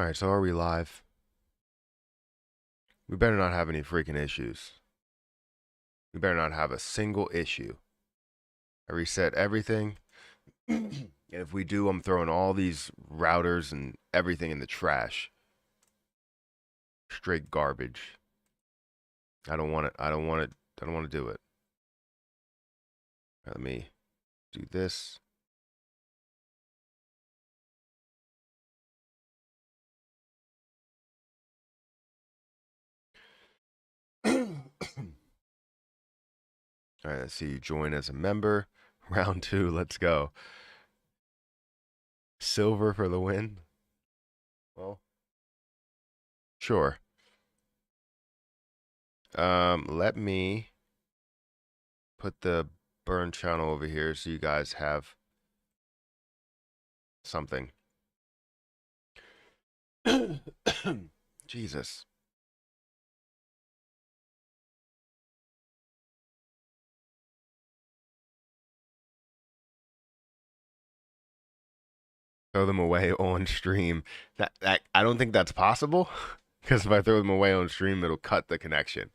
All right, so are we live? We better not have any freaking issues. We better not have a single issue. I reset everything. And if we do, I'm throwing all these routers and everything in the trash. Straight garbage. I don't want it. I don't want it. I don't want to do it. Let me do this. All right, let's see. Join as a member. Round two. Let's go. Silver for the win. Well, sure. Let me put the burn channel over here so you guys have something. Jesus. Throw them away on stream. That I don't think that's possible because if I throw them away on stream, it'll cut the connection.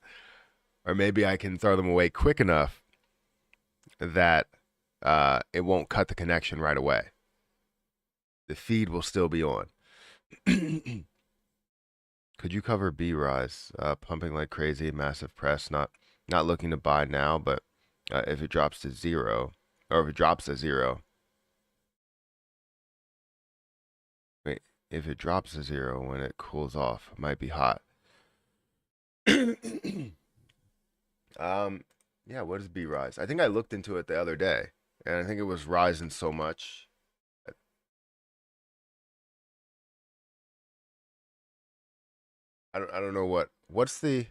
Or maybe I can throw them away quick enough that it won't cut the connection right away. The feed will still be on. Could you cover B rise? Pumping like crazy, massive press. Not looking to buy now, but if it drops to zero, or if it drops to zero. Wait, if it drops to zero when it cools off, it might be hot. Yeah, what is B rise? I think I looked into it the other day, and I think it was rising so much. I don't know what's the.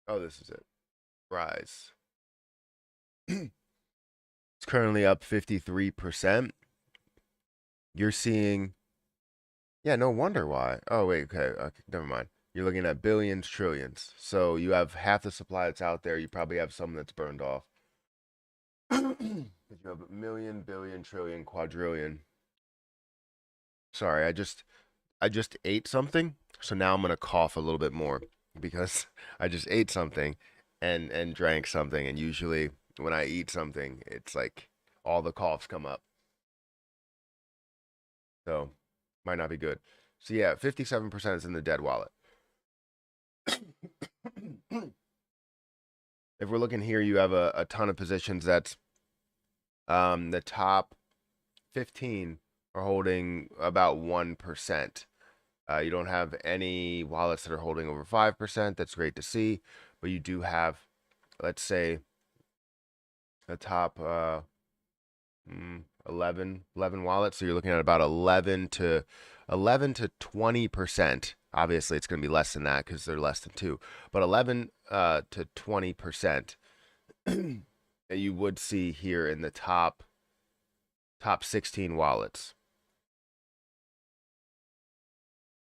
Oh, this is it. Rise. It's currently up 53%. You're seeing, yeah, no wonder why. Oh, wait, okay, never mind. You're looking at billions, trillions. So you have half the supply that's out there. You probably have some that's burned off. But you have a million, billion, trillion, quadrillion. Sorry, I just ate something, so now I'm gonna cough a little bit more because I just ate something and drank something, and usually when I eat something, it's like all the coughs come up. So might not be good. So yeah, 57% is in the dead wallet. If we're looking here, you have a ton of positions that's the top 15 are holding about 1%. You don't have any wallets that are holding over 5%. That's great to see. But you do have, let's say, the top 11 wallets. So you're looking at about 11 to 20%. Obviously, it's going to be less than that because they're less than two. But 11 to 20% that you would see here in the top 16 wallets.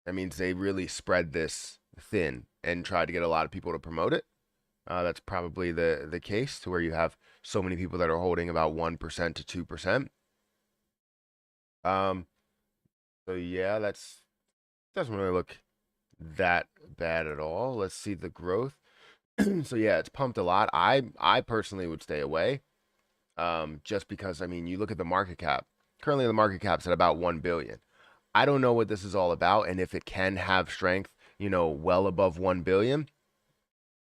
That means they really spread this thin and tried to get a lot of people to promote it. That's probably the case to where you have so many people that are holding about 1% to 2%. Um, so yeah, that's doesn't really look that bad at all. Let's see the growth. So yeah, it's pumped a lot. I personally would stay away. Just because I mean, you look at the market cap. Currently, the market cap's at about 1 billion. I don't know what this is all about, and if it can have strength, well above 1 billion.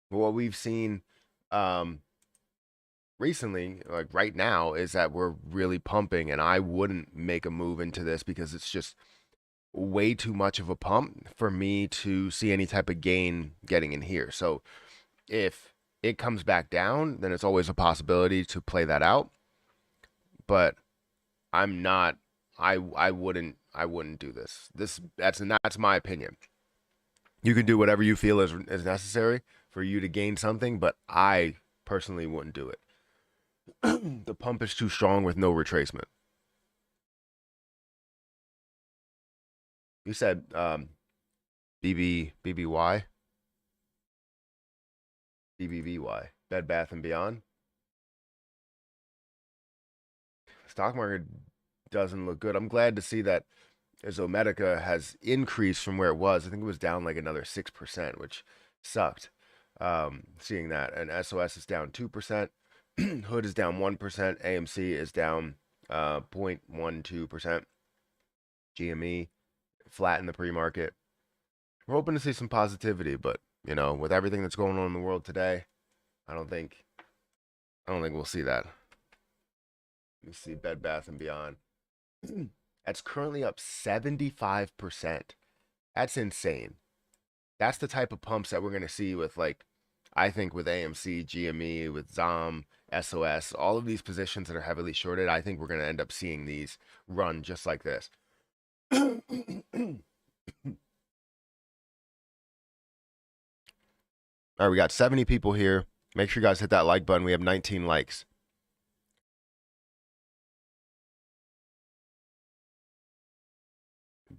But what we've seen, um, recently, like right now, is that we're really pumping, and I wouldn't make a move into this because it's just way too much of a pump for me to see any type of gain getting in here. So if it comes back down, then it's always a possibility to play that out. But I'm not. I wouldn't do this. That's my opinion. You can do whatever you feel is necessary for you to gain something, but I personally wouldn't do it. The pump is too strong with no retracement. You said BBY, BBVY, Bed Bath and Beyond. Stock market doesn't look good. I'm glad to see that Zomedica has increased from where it was. I think it was down like another 6%, which sucked. Seeing that, and SOS is down 2%, Hood is down 1%, AMC is down 0.12%, GME flat in the pre-market. We're hoping to see some positivity, but with everything that's going on in the world today, I don't think we'll see that. Let me see Bed Bath and Beyond. That's currently up 75%. That's insane. That's the type of pumps that we're going to see with, like, I think with AMC, GME, with ZOM, SOS, all of these positions that are heavily shorted. I think we're going to end up seeing these run just like this. All right, we got 70 people here. Make sure you guys hit that like button. We have 19 likes.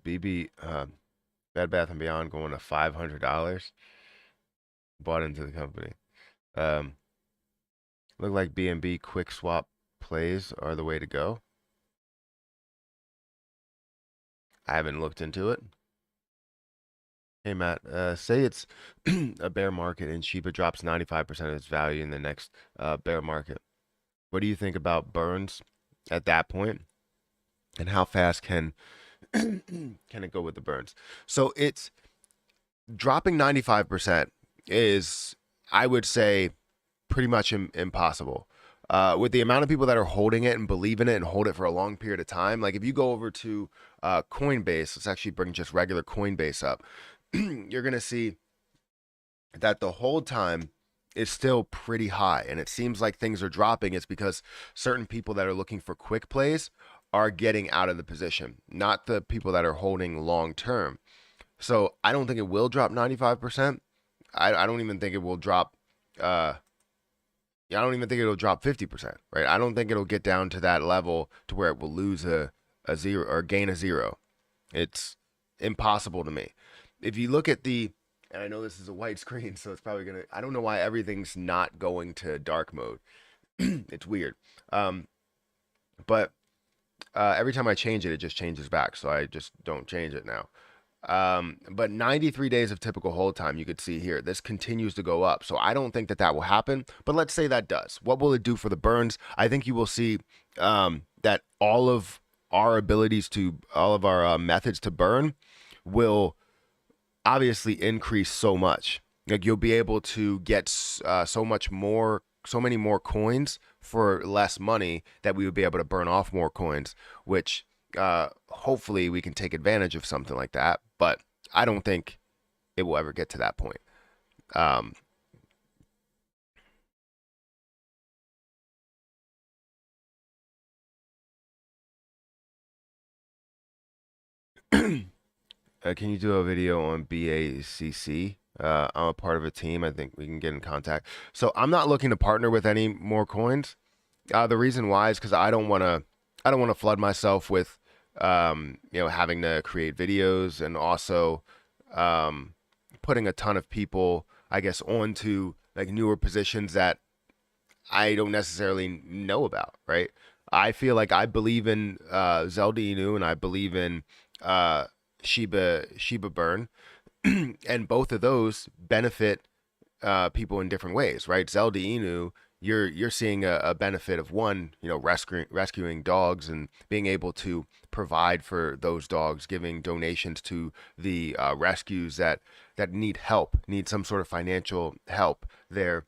BB Bed Bath and Beyond going to $500. Bought into the company. Look like B&B quick swap plays are the way to go. I haven't looked into it. Hey Matt, say it's a bear market and Shiba drops 95% of its value in the next bear market. What do you think about burns at that point? And how fast can it go with the burns? So it's dropping 95% is, I would say, pretty much impossible. With the amount of people that are holding it and believe in it and hold it for a long period of time, like if you go over to Coinbase, let's actually bring just regular Coinbase up, you're going to see that the hold time is still pretty high. And it seems like things are dropping. It's because certain people that are looking for quick plays are getting out of the position, not the people that are holding long term. So I don't think it will drop 95%. I don't even think it will drop. I don't even think it'll drop 50%, right? I don't think it'll get down to that level to where it will lose a zero or gain a zero. It's impossible to me. If you look at and I know this is a white screen, so it's probably I don't know why everything's not going to dark mode. It's weird. But every time I change it, it just changes back. So I just don't change it now. But 93 days of typical hold time, you could see here, this continues to go up. So I don't think that will happen, but let's say that does. What will it do for the burns? I think you will see that all of our methods to burn will obviously increase so much. Like you'll be able to get so many more coins for less money that we would be able to burn off more coins, which hopefully we can take advantage of something like that. But I don't think it will ever get to that point. Can you do a video on BACC? I'm a part of a team. I think we can get in contact. So I'm not looking to partner with any more coins. The reason why is because I don't want to flood myself with having to create videos and also putting a ton of people, I guess, onto like newer positions that I don't necessarily know about, right? I feel like I believe in Zelda Inu and I believe in Shiba Burn, and both of those benefit people in different ways, right? Zelda Inu, you're seeing a benefit of one, rescuing dogs and being able to provide for those dogs, giving donations to the rescues that need help, need some sort of financial help there,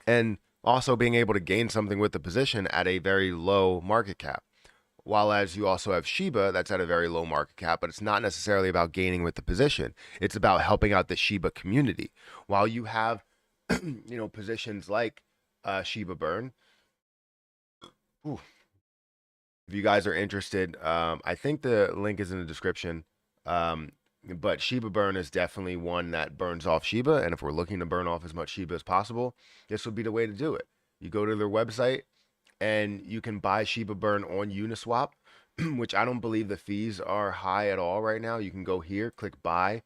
and also being able to gain something with the position at a very low market cap. While as you also have Shiba, that's at a very low market cap, but it's not necessarily about gaining with the position. It's about helping out the Shiba community. While you have, positions like Shiba Burn. Ooh. If you guys are interested, I think the link is in the description. But Shiba Burn is definitely one that burns off Shiba. And if we're looking to burn off as much Shiba as possible, this would be the way to do it. You go to their website and you can buy Shiba Burn on Uniswap, which I don't believe the fees are high at all right now. You can go here, click buy,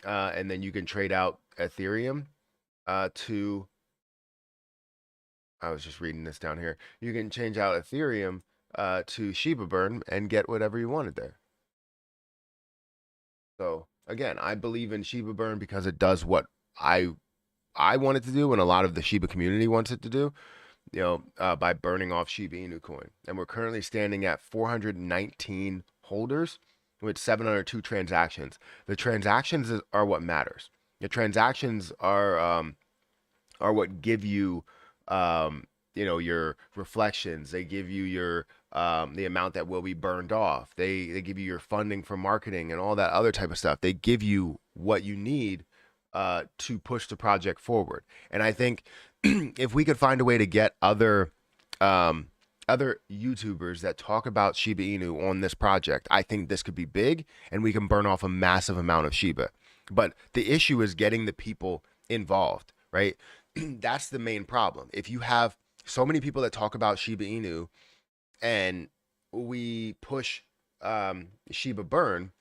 and then you can trade out Ethereum to, I was just reading this down here. You can change out Ethereum to Shiba Burn and get whatever you wanted there. So again, I believe in Shiba Burn because it does what I want it to do, and a lot of the Shiba community wants it to do. By burning off Shiba Inu coin, and we're currently standing at 419 holders with 702 transactions. The transactions are what matters. The transactions are what give you your reflections. They give you your the amount that will be burned off. They give you your funding for marketing and all that other type of stuff. They give you what you need to push the project forward. And I think if we could find a way to get other YouTubers that talk about Shiba Inu on this project, I think this could be big, and we can burn off a massive amount of Shiba. But the issue is getting the people involved, right? That's the main problem. If you have so many people that talk about Shiba Inu and we push Shiba Burn,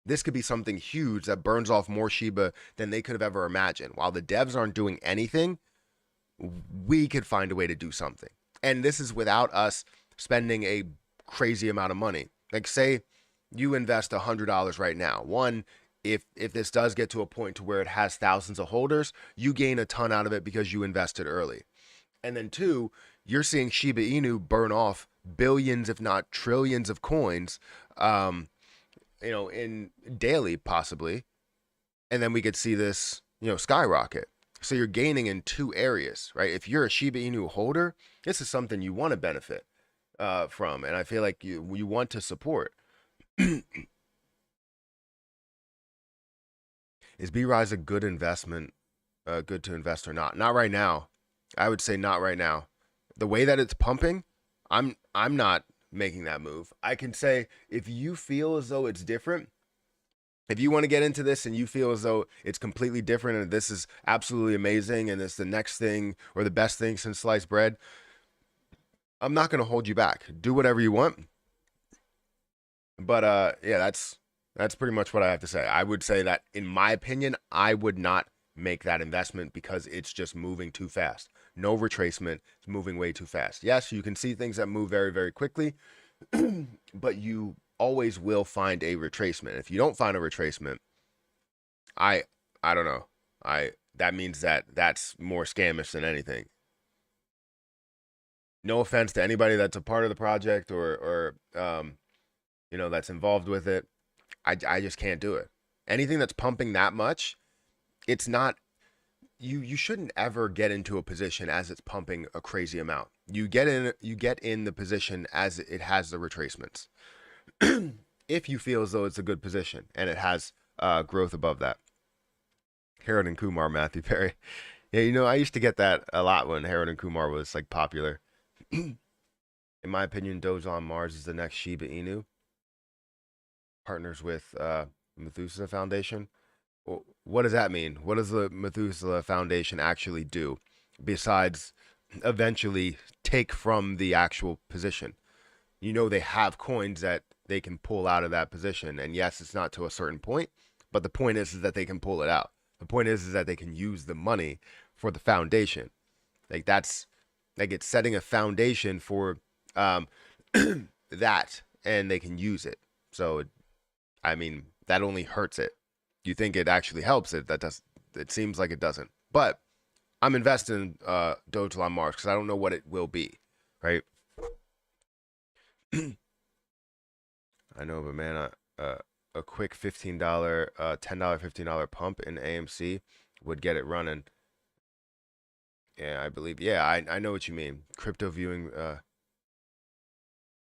this could be something huge that burns off more Shiba than they could have ever imagined. While the devs aren't doing anything, we could find a way to do something. And this is without us spending a crazy amount of money. Like, say you invest $100 right now. One, if this does get to a point to where it has thousands of holders, you gain a ton out of it because you invested early. And then two, you're seeing Shiba Inu burn off billions, if not trillions of coins, in daily possibly. And then we could see this, skyrocket. So you're gaining in two areas, right? If you're a Shiba Inu holder, this is something you want to benefit from. And I feel like you want to support. Is B-Rise a good investment, good to invest or not? Not right now. I would say not right now. The way that it's pumping, I'm not making that move. I can say if you feel as though it's different, if you want to get into this and you feel as though it's completely different and this is absolutely amazing and it's the next thing or the best thing since sliced bread, I'm not going to hold you back. Do whatever you want. But yeah, that's pretty much what I have to say. I would say that, in my opinion, I would not make that investment because it's just moving too fast. No retracement. It's moving way too fast. Yes, you can see things that move very, very quickly, but you always will find a retracement. If you don't find a retracement, I don't know. That means that that's more scamish than anything. No offense to anybody that's a part of the project or that's involved with it. I just can't do it. Anything that's pumping that much, it's not, you shouldn't ever get into a position as it's pumping a crazy amount. You get in the position as it has the retracements. If you feel as though it's a good position and it has growth above that. Harold and Kumar, Matthew Perry. Yeah, I used to get that a lot when Harold and Kumar was like popular. In my opinion, Doge on Mars is the next Shiba Inu. Partners with Methuselah Foundation. Well, what does that mean? What does the Methuselah Foundation actually do besides eventually take from the actual position? They have coins that they can pull out of that position. And yes, it's not to a certain point, but the point is that they can pull it out. The point is that they can use the money for the foundation. Like, that's like, it's setting a foundation for that, and they can use it. So that only hurts it. You think it actually helps it? It seems like it doesn't. But I'm investing in Doge on Mars because I don't know what it will be, right? I know, but man, a quick $15, $10, $15 pump in AMC would get it running. Yeah, I believe. Yeah, I know what you mean. Crypto viewing.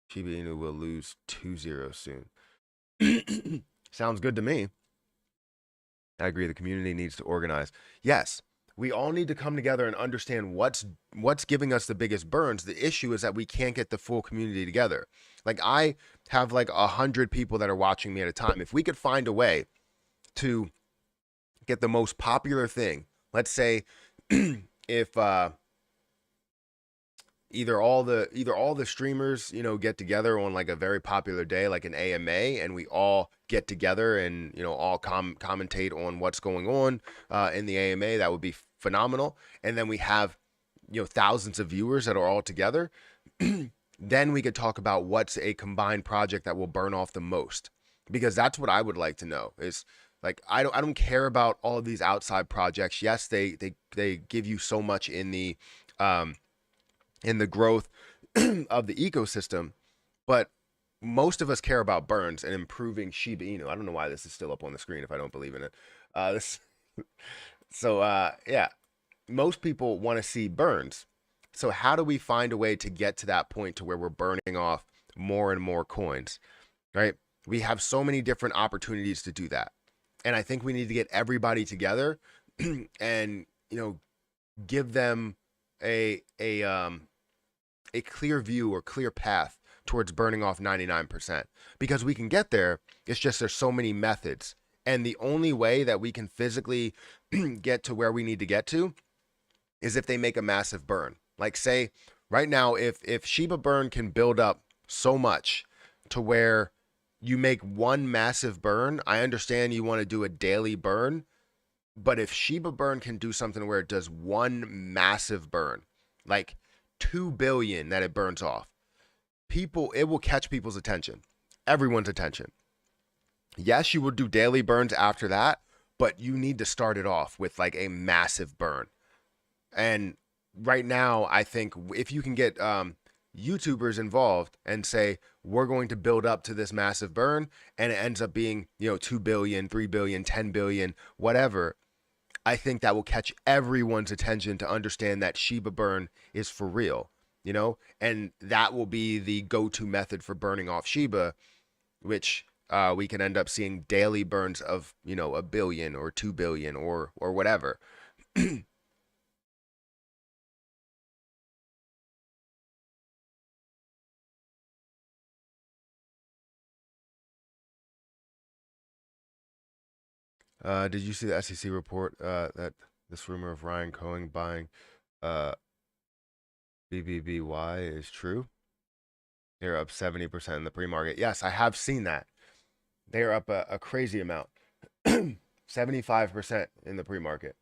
Shiba Inu will lose 2-0 soon. Sounds good to me. I agree. The community needs to organize. Yes, we all need to come together and understand what's giving us the biggest burns. The issue is that we can't get the full community together. Like, I have like 100 people that are watching me at a time. If we could find a way to get the most popular thing, let's say if either all the streamers get together on like a very popular day like an AMA, and we all get together and all commentate on what's going on in the AMA, that would be phenomenal. And then we have thousands of viewers that are all together. then we could talk about what's a combined project that will burn off the most, because that's what I would like to know is like I don't care about all of these outside projects. Yes, they give you so much um in the growth of the ecosystem, but most of us care about burns and improving Shiba Inu. I don't know why this is still up on the screen if I don't believe in it. This so yeah, most people want to see burns. So how do we find a way to get to that point to where we're burning off more and more coins, right? We have so many different opportunities to do that. And I think we need to get everybody together and, give them a a clear view or clear path towards burning off 99%, because we can get there. It's just there's so many methods. And the only way that we can physically get to where we need to get to is if they make a massive burn. Like say right now, if Shiba burn can build up so much to where you make one massive burn, I understand you want to do a daily burn, but if Shiba burn can do something where it does one massive burn, like 2 billion that it burns off, it will catch people's attention, everyone's attention. Yes, you will do daily burns after that, but you need to start it off with like a massive burn. And right now, I think if you can get YouTubers involved and say, we're going to build up to this massive burn, and it ends up being, 2 billion, 3 billion, 10 billion, whatever, I think that will catch everyone's attention to understand that Shiba burn is for real, and that will be the go-to method for burning off Shiba, which we can end up seeing daily burns of, a billion or 2 billion or whatever. Did you see the SEC report that this rumor of Ryan Cohen buying uh, BBBY is true? They're up 70% in the pre-market. Yes, I have seen that. They're up a crazy amount. 75% in the pre-market.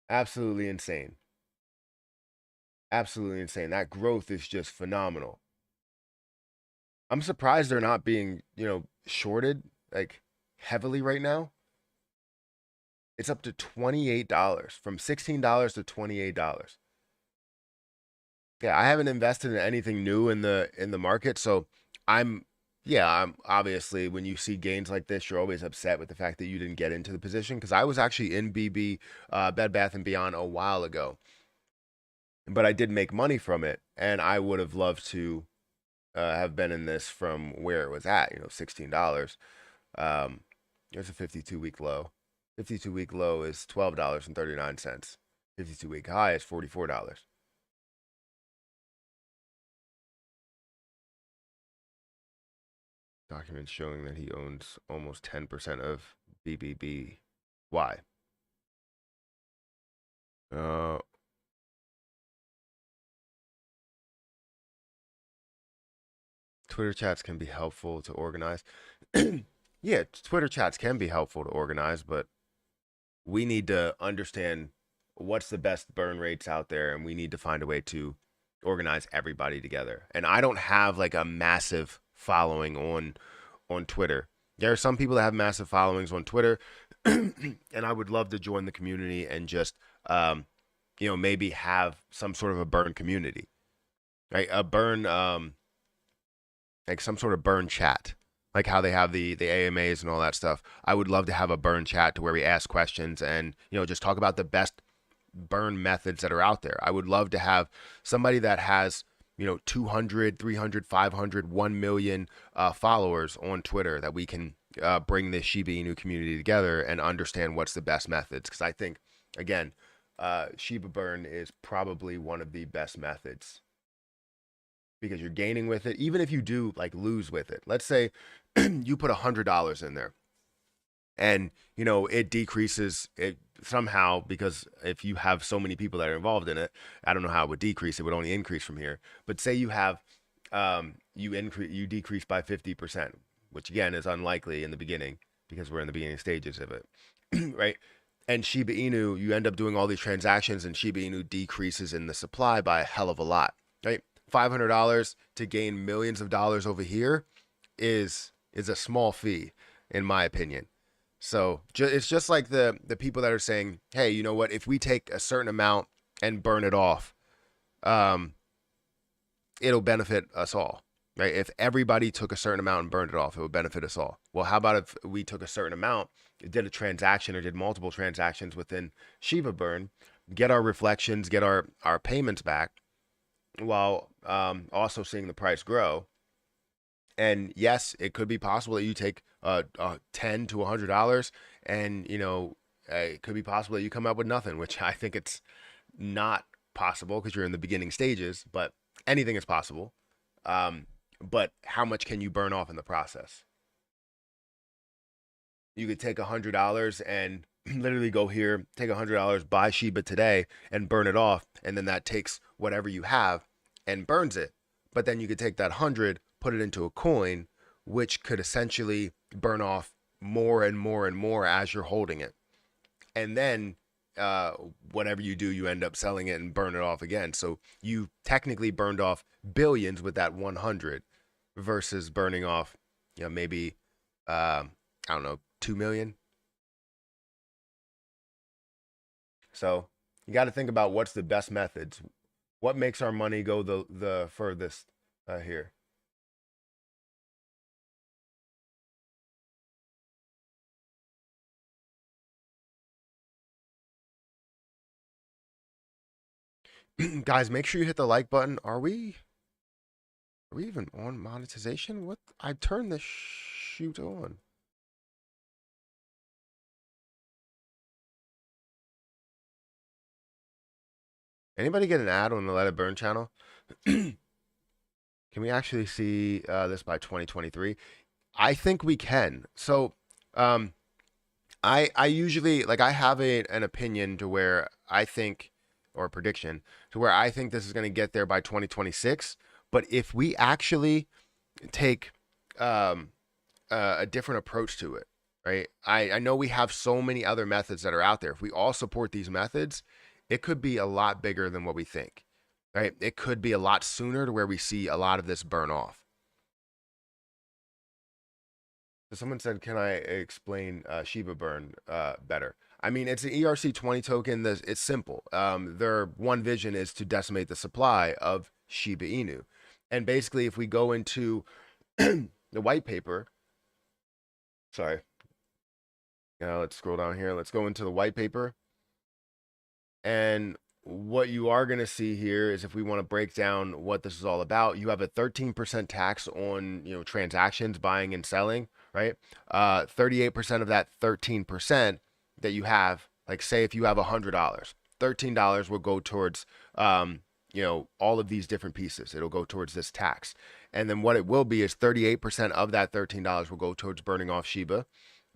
Absolutely insane. Absolutely insane. That growth is just phenomenal. I'm surprised they're not being, shorted like heavily right now. It's up to $28, from $16 to $28. Yeah, I haven't invested in anything new in the market, so I'm I'm obviously, when you see gains like this, you're always upset with the fact that you didn't get into the position, because I was actually in BB Bed Bath and Beyond a while ago, but I did make money from it, and I would have loved to have been in this from where it was at, $16. There's a 52-week low. 52-week low is $12.39. 52-week high is $44. Documents showing that he owns almost 10% of BBB. Why? Uh, Twitter chats can be helpful to organize. Yeah, Twitter chats can be helpful to organize, but we need to understand what's the best burn rates out there, and we need to find a way to organize everybody together. And I don't have like a massive following on Twitter. There are some people that have massive followings on Twitter, and I would love to join the community and just maybe have some sort of a burn community, right? A burn like some sort of burn chat, like how they have the AMAs and all that stuff. I would love to have a burn chat to where we ask questions and just talk about the best burn methods that are out there. I would love to have somebody that has 200, 300, 500, 1 million followers on Twitter, that we can bring this Shiba Inu community together and understand what's the best methods. Because I think, again, Shiba burn is probably one of the best methods, because you're gaining with it. Even if you do like lose with it, let's say you put $100 in there, and it decreases it somehow, because if you have so many people that are involved in it, I don't know how it would decrease. It would only increase from here. But say you have you decrease by 50%, which again is unlikely in the beginning, because we're in the beginning stages of it. Right? And Shiba Inu, you end up doing all these transactions, and Shiba Inu decreases in the supply by a hell of a lot. right? $500 to gain millions of dollars over here is a small fee, in my opinion. So it's just like the people that are saying, hey, you know what? If we take a certain amount and burn it off, um, it'll benefit us all, right? If everybody took a certain amount and burned it off, it would benefit us all. Well, how about if we took a certain amount, did a transaction or did multiple transactions within Shiba Burn, get our reflections, get our payments back, while also seeing the price grow. And yes, it could be possible that you take $10 to $100, and it could be possible that you come up with nothing, which I think it's not possible because you're in the beginning stages. But anything is possible. But how much can you burn off in the process? You could take $100 and literally go here, take $100, buy Shiba today, and burn it off, and then that takes whatever you have and burns it. But then you could take that 100, put it into a coin, which could essentially burn off more and more and more as you're holding it. And then whatever you do, you end up selling it and burn it off again. So you technically burned off billions with that 100 versus burning off, maybe, I don't know, 2 million. So you got to think about what's the best methods. What makes our money go the furthest here? Guys, make sure you hit the like button. Are we even on monetization? What? I turned the shoot on. Anybody get an ad on the Let It Burn channel? Can we actually see this by 2023? I think we can. So, um, I usually like I have an opinion to where I think or a prediction to where I think this is going to get there by 2026. But if we actually take um, a different approach to it, right? I know we have so many other methods that are out there. If we all support these methods, it could be a lot bigger than what we think, right? It could be a lot sooner to where we see a lot of this burn off. So someone said, "Can I explain Shiba Burn better?" I mean, it's an ERC20 token. It's simple. Their one vision is to decimate the supply of Shiba Inu, and basically, if we go into the white paper, sorry, let's scroll down here. Let's go into the white paper. And what you are going to see here is if we want to break down what this is all about, you have a 13% tax on, transactions, buying and selling, right? 38% of that 13% that you have, like say if you have $100, $13 will go towards, all of these different pieces. It'll go towards this tax. And then what it will be is 38% of that $13 will go towards burning off Shiba.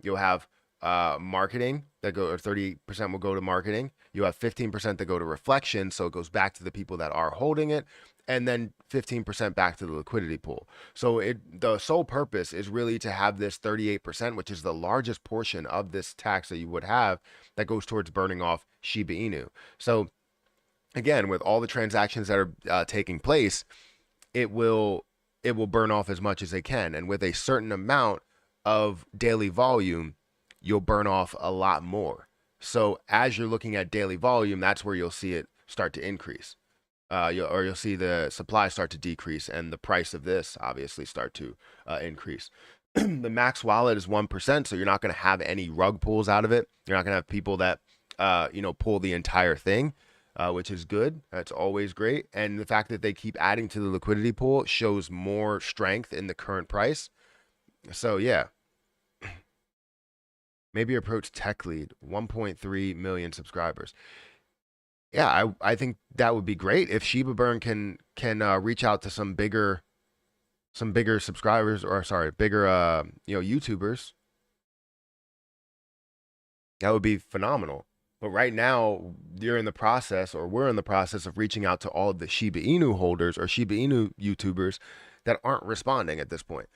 You'll have marketing that go, or 30% will go to marketing. You have 15% that go to reflection, so it goes back to the people that are holding it, and then 15% back to the liquidity pool. So the sole purpose is really to have this 38%, which is the largest portion of this tax that you would have, that goes towards burning off Shiba Inu. So again, with all the transactions that are taking place, it will burn off as much as they can, and with a certain amount of daily volume, you'll burn off a lot more. So as you're looking at daily volume, that's where you'll see it start to increase. You'll see the supply start to decrease and the price of this obviously start to increase. The max wallet is 1%, so you're not going to have any rug pulls out of it. You're not going to have people that pull the entire thing, which is good. That's always great. And the fact that they keep adding to the liquidity pool shows more strength in the current price. So yeah, maybe approach tech lead, 1.3 million subscribers. Yeah, I think that would be great if Shiba Burn can reach out to some bigger subscribers, or sorry, bigger YouTubers. That would be phenomenal. But right now, you're in the process, or we're in the process of reaching out to all of the Shiba Inu holders or Shiba Inu YouTubers that aren't responding at this point.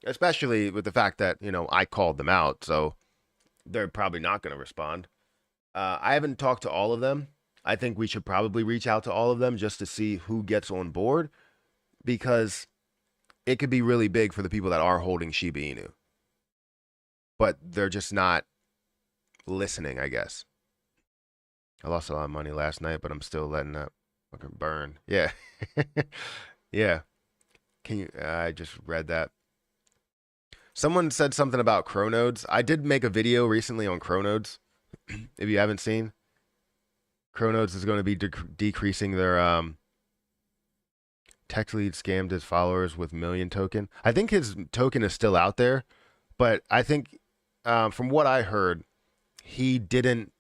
Especially with the fact that, I called them out, so they're probably not going to respond. I haven't talked to all of them. I think we should probably reach out to all of them just to see who gets on board because it could be really big for the people that are holding Shiba Inu, but they're just not listening, I guess. I lost a lot of money last night, but I'm still letting that fucking burn. Yeah. Yeah. Can you? I just read that. Someone said something about Chronodes. I did make a video recently on Chronodes. If you haven't seen, Chronodes is going to be decreasing their tech lead scammed his followers with million token. I think his token is still out there, but I think from what I heard, he didn't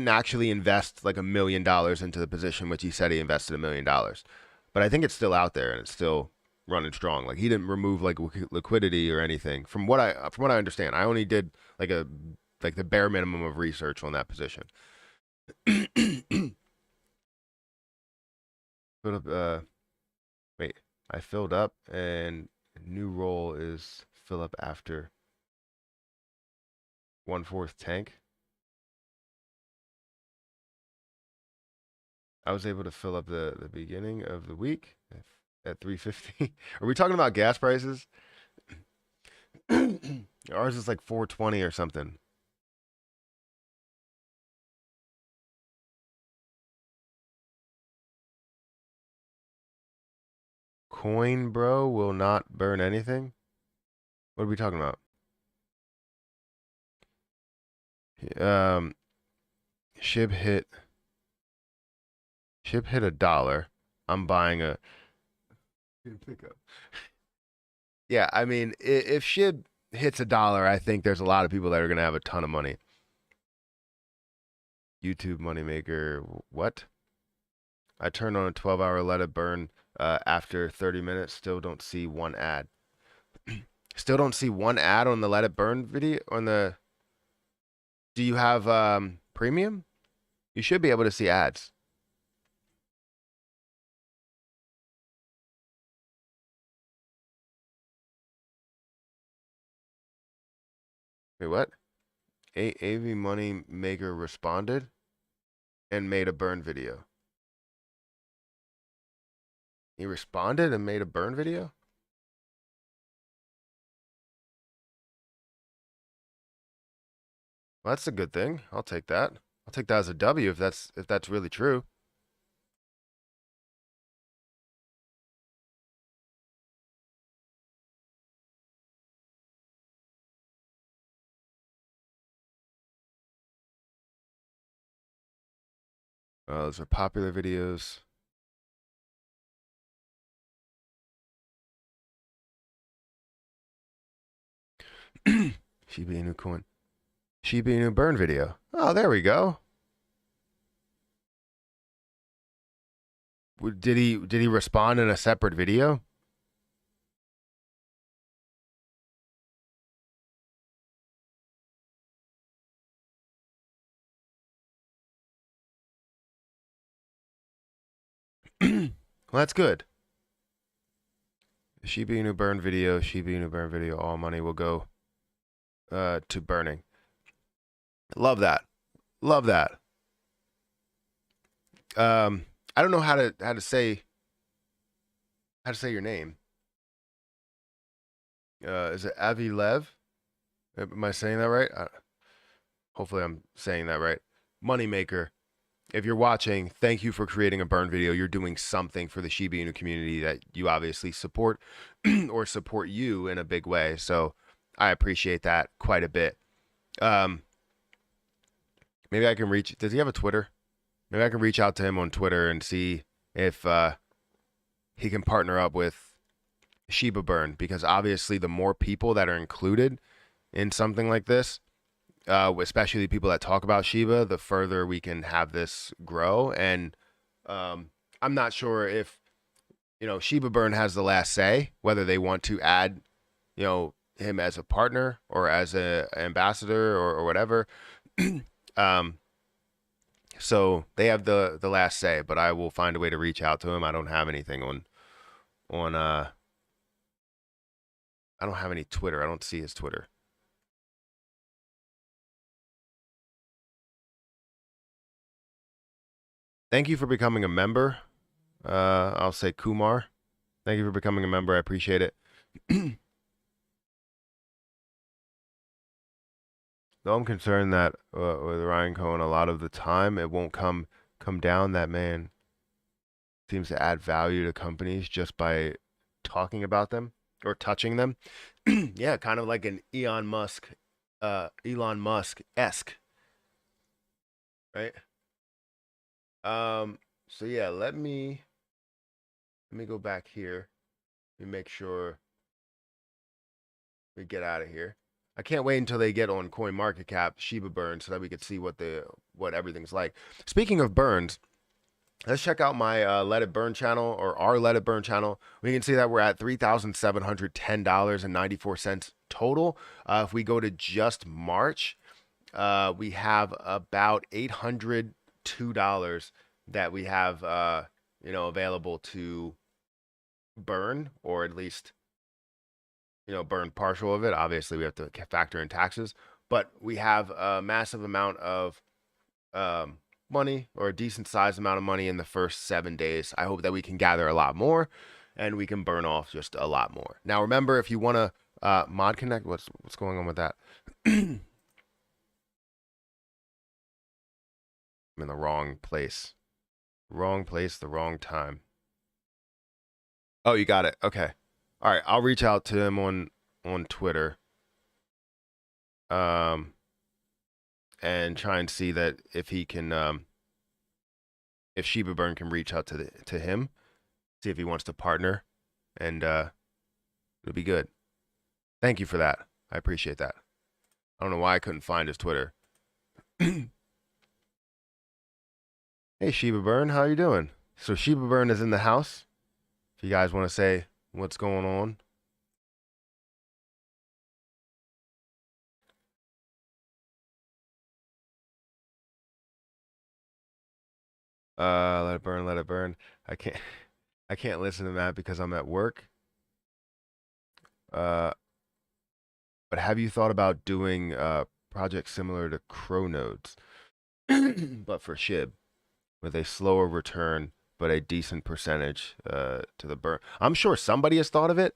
actually invest like $1 million into the position, which he said he invested $1 million. But I think it's still out there and it's still running strong. Like he didn't remove like liquidity or anything. From what I understand, I only did like the bare minimum of research on that position. Put up, wait, I filled up and new role is fill up after 1/4 tank. I was able to fill up the beginning of the week at 350. Are we talking about gas prices? Ours is like 420 or something. Coin bro will not burn anything. What are we talking about? Um, Shib hit $1. I'm buying a pickup. Yeah, I mean, if Shib hits $1, I think there's a lot of people that are gonna have a ton of money. YouTube moneymaker, what? I turned on a 12-hour let it burn after 30 minutes. Still don't see one ad. Still don't see one ad on the let it burn video on the. Do you have premium? You should be able to see ads. Wait, what? AV Money Maker responded and made a burn video. He responded and made a burn video? Well, that's a good thing. I'll take that. I'll take that as a W if that's really true. Those are popular videos. Shiba Inu coin. Shiba Inu burn video. Oh, there we go. Did he respond in a separate video? Well, that's good. Shiba Inu burn video. Shiba Inu burn video. All money will go to burning. Love that. Love that. I don't know how to say your name. Is it Avi Lev? Am I saying that right? Hopefully, I'm saying that right. Moneymaker. If you're watching, thank you for creating a burn video. You're doing something for the Shiba Inu community that you obviously support or support you in a big way. So I appreciate that quite a bit. Maybe I can reach. Does he have a Twitter? Maybe I can reach out to him on Twitter and see if he can partner up with Shiba Burn, because obviously the more people that are included in something like this, especially people that talk about Shiba, the further we can have this grow. And I'm not sure if Shiba Burn has the last say whether they want to add him as a partner or as an ambassador or whatever. So they have the last say, but I will find a way to reach out to him. I don't have anything on I don't have any Twitter. I don't see his Twitter. Thank you for becoming a member. I'll say Kumar. Thank you for becoming a member. I appreciate it. Though I'm concerned that with Ryan Cohen, a lot of the time it won't come down. That man seems to add value to companies just by talking about them or touching them. Yeah, kind of like an Elon Musk esque, right? So yeah, let me go back here. Let me make sure we get out of here. I can't wait until they get on Coin Market Cap Shiba burn so that we could see what everything's like. Speaking of burns, let's check out my Let It Burn channel or our Let It Burn channel. We can see that we're at $3,710.94 total. If we go to just March, we have about $802 that we have available to burn, or at least burn partial of it. Obviously, we have to factor in taxes, but we have a massive amount of money, or a decent sized amount of money in the first 7 days. I hope that we can gather a lot more and we can burn off just a lot more. Now, remember, if you want to mod connect, what's going on with that? I'm in the wrong place. Wrong place, the wrong time. Oh, you got it. Okay. All right, I'll reach out to him on Twitter. And try and see that if he can if Shiba Burn can reach out to him, see if he wants to partner, and it'll be good. Thank you for that. I appreciate that. I don't know why I couldn't find his Twitter. Hey Shiba Burn, how you doing? So Shiba Burn is in the house. If you guys want to say what's going on. Let it burn, let it burn. I can't I can't listen to that because I'm at work. Uh, but have you thought about doing projects similar to Cronodes, but for SHIB, with a slower return but a decent percentage to the burn? I'm sure somebody has thought of it.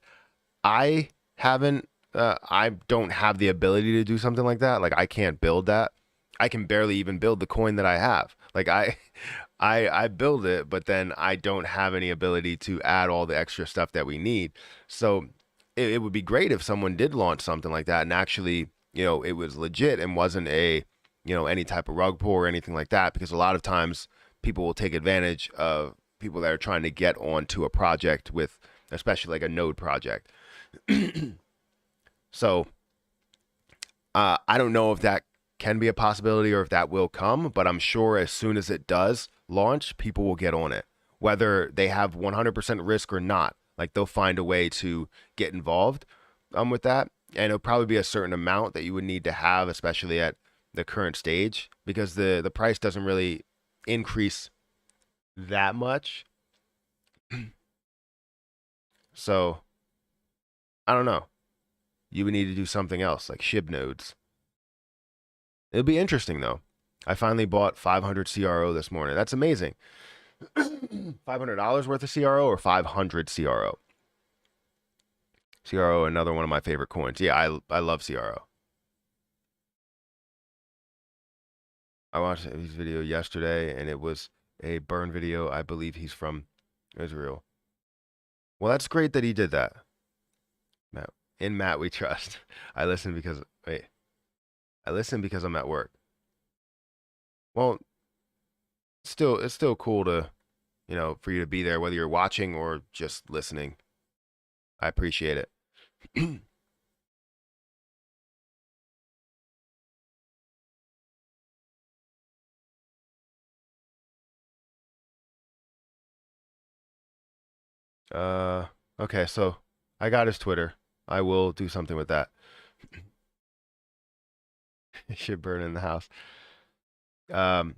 I haven't. I don't have the ability to do something like that. Like, I can't build that. I can barely even build the coin that I have. Like, I build it, but then I don't have any ability to add all the extra stuff that we need. So it would be great if someone did launch something like that and actually, it was legit and wasn't any type of rug pull or anything like that. Because a lot of times people will take advantage of people that are trying to get onto a project with, especially like a node project. So I don't know if that can be a possibility or if that will come, but I'm sure as soon as it does launch, people will get on it, whether they have 100% risk or not. Like, they'll find a way to get involved with that, and it'll probably be a certain amount that you would need to have, especially at the current stage, because the price doesn't really increase that much. So I don't know. You would need to do something else, like SHIB nodes. It'll be interesting though. I finally bought 500 CRO this morning. That's amazing. $500 worth of CRO or 500 CRO? CRO, another one of my favorite coins. Yeah, I love CRO. I watched his video yesterday, and it was a burn video. I believe he's from Israel. Well, that's great that he did that. Matt, in Matt we trust. I listen because I'm at work. Well, it's still cool to, for you to be there, whether you're watching or just listening. I appreciate it. uh, okay, so I got his Twitter. I will do something with that. Should burn in the house. Um,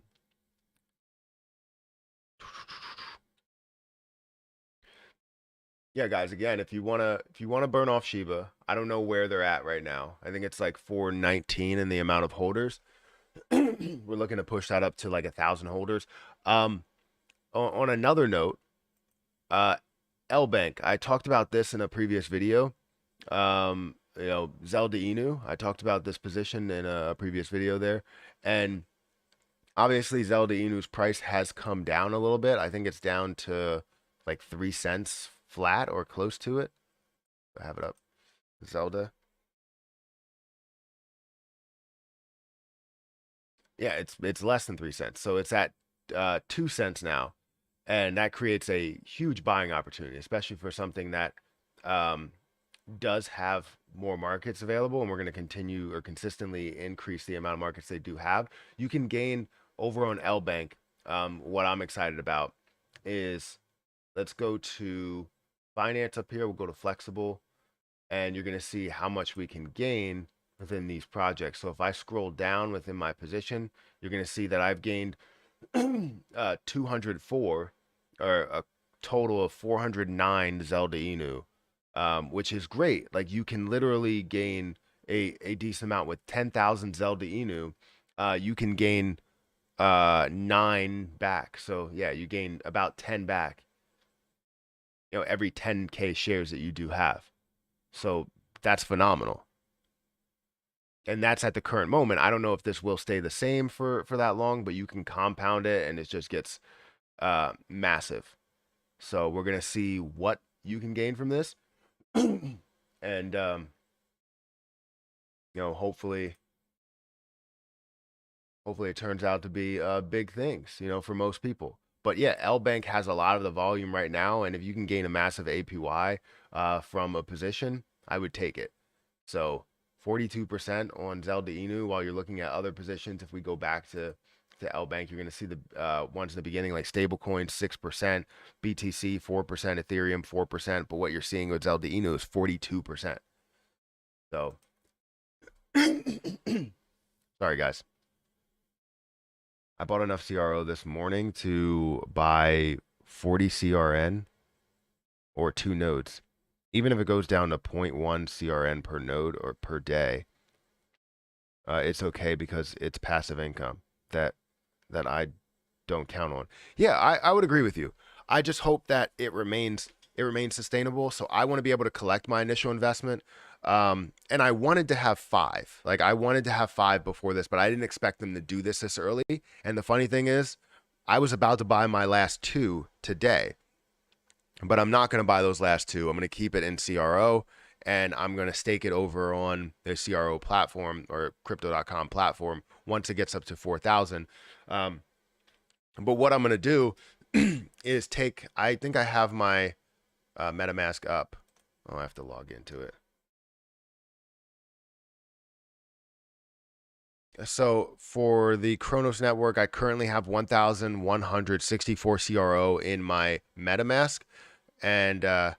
yeah, guys. Again, if you wanna burn off Shiba, I don't know where they're at right now. I think it's like 419 in the amount of holders. We're looking to push that up to like 1,000 holders. Um, On another note, uh, L Bank. I talked about this in a previous video. Zelda Inu. I talked about this position in a previous video there, and obviously Zelda Inu's price has come down a little bit. I think it's down to like 3 cents flat or close to it. I have it up. Zelda. Yeah, it's less than 3 cents. So it's at 2 cents now, and that creates a huge buying opportunity, especially for something that um, does have more markets available, and we're going to continue or consistently increase the amount of markets they do have. You can gain over on L Bank. What I'm excited about is let's go to finance up here. We'll go to flexible, and you're going to see how much we can gain within these projects. So if I scroll down within my position, you're going to see that I've gained 204 or a total of 409 Zelda Inu, which is great. Like you can literally gain a decent amount with 10,000 Zelda Inu. You can gain 9 back. So yeah, you gain about 10 back, every 10K shares that you do have. So that's phenomenal. And that's at the current moment. I don't know if this will stay the same for that long, but you can compound it and it just gets massive. So we're gonna see what you can gain from this, and hopefully it turns out to be big things, for most people. But yeah, L Bank has a lot of the volume right now, and if you can gain a massive APY from a position, I would take it. So 42% on Zelda Inu while you're looking at other positions. If we go back to L Bank, you're going to see the ones at the beginning like stablecoins 6%, BTC 4%, Ethereum 4%. But what you're seeing with Zelda Inu is 42%. So sorry guys. I bought enough CRO this morning to buy 40 CRN or 2 nodes. Even if it goes down to 0.1 CRN per node or per day, it's okay because it's passive income that I don't count on. Yeah, I would agree with you. I just hope that it remains sustainable. So I want to be able to collect my initial investment. And I wanted to have 5. Like I wanted to have 5 before this, but I didn't expect them to do this early. And the funny thing is, I was about to buy my last 2 today, but I'm not going to buy those last 2. I'm going to keep it in CRO, and I'm going to stake it over on the CRO platform or crypto.com platform once it gets up to 4,000. But what I'm going to do is I think I have my MetaMask up. Oh, I have to log into it. So for the Kronos network, I currently have 1,164 CRO in my MetaMask, and I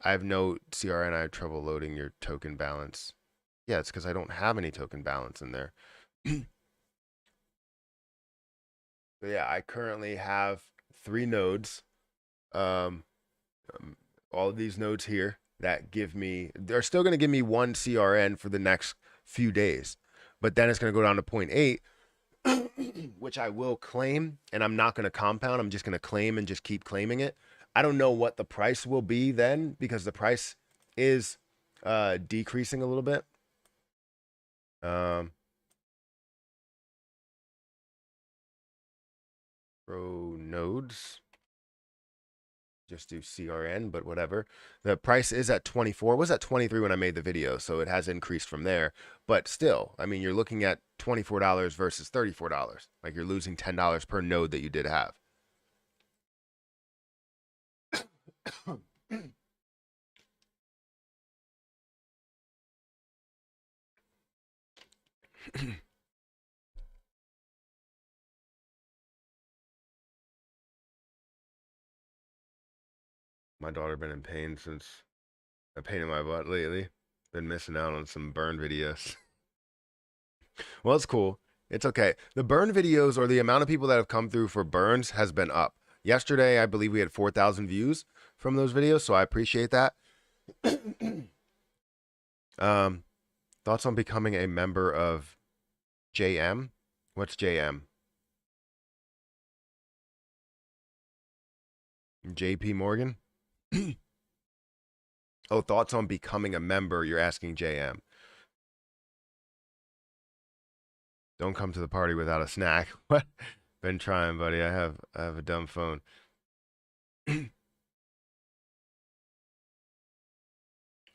have no CRN. I have trouble loading your token balance. Yeah, it's because I don't have any token balance in there. But yeah, I currently have 3 nodes. Um, all of these nodes here that they're still going to give me 1 CRN for the next few days, but then it's going to go down to 0.8, which I will claim, and I'm not going to compound. I'm just going to claim and just keep claiming it. I don't know what the price will be then because the price is decreasing a little bit. Pro nodes. Just do CRN, but whatever. The price is at 24. It was at 23 when I made the video, so it has increased from there. But still, I mean, you're looking at $24 versus $34. Like you're losing $10 per node that you did have. My daughter been in pain since a pain in my butt lately. Been missing out on some burn videos. Well, it's cool. It's okay. The burn videos or the amount of people that have come through for burns has been up. Yesterday, I believe we had 4,000 views from those videos, so I appreciate that. Thoughts on becoming a member of JM? What's JM? JP Morgan. Oh, thoughts on becoming a member? You're asking JM. Don't come to the party without a snack. What? Been trying, buddy. I have a dumb phone.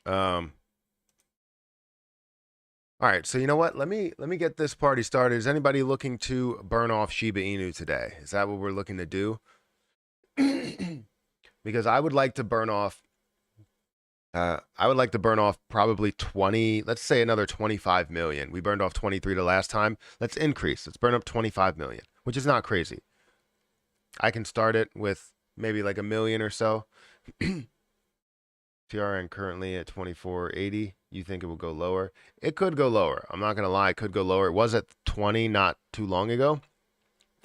um. All right. So you know what? Let me get this party started. Is anybody looking to burn off Shiba Inu today? Is that what we're looking to do? Because I would like to burn off probably 20, let's say another 25 million. We burned off 23 the last time. Let's increase. Let's burn up 25 million, which is not crazy. I can start it with maybe like a million or so. TRN currently at 2480. You think it will go lower? It could go lower. I'm not going to lie. It could go lower. It was at 20 not too long ago.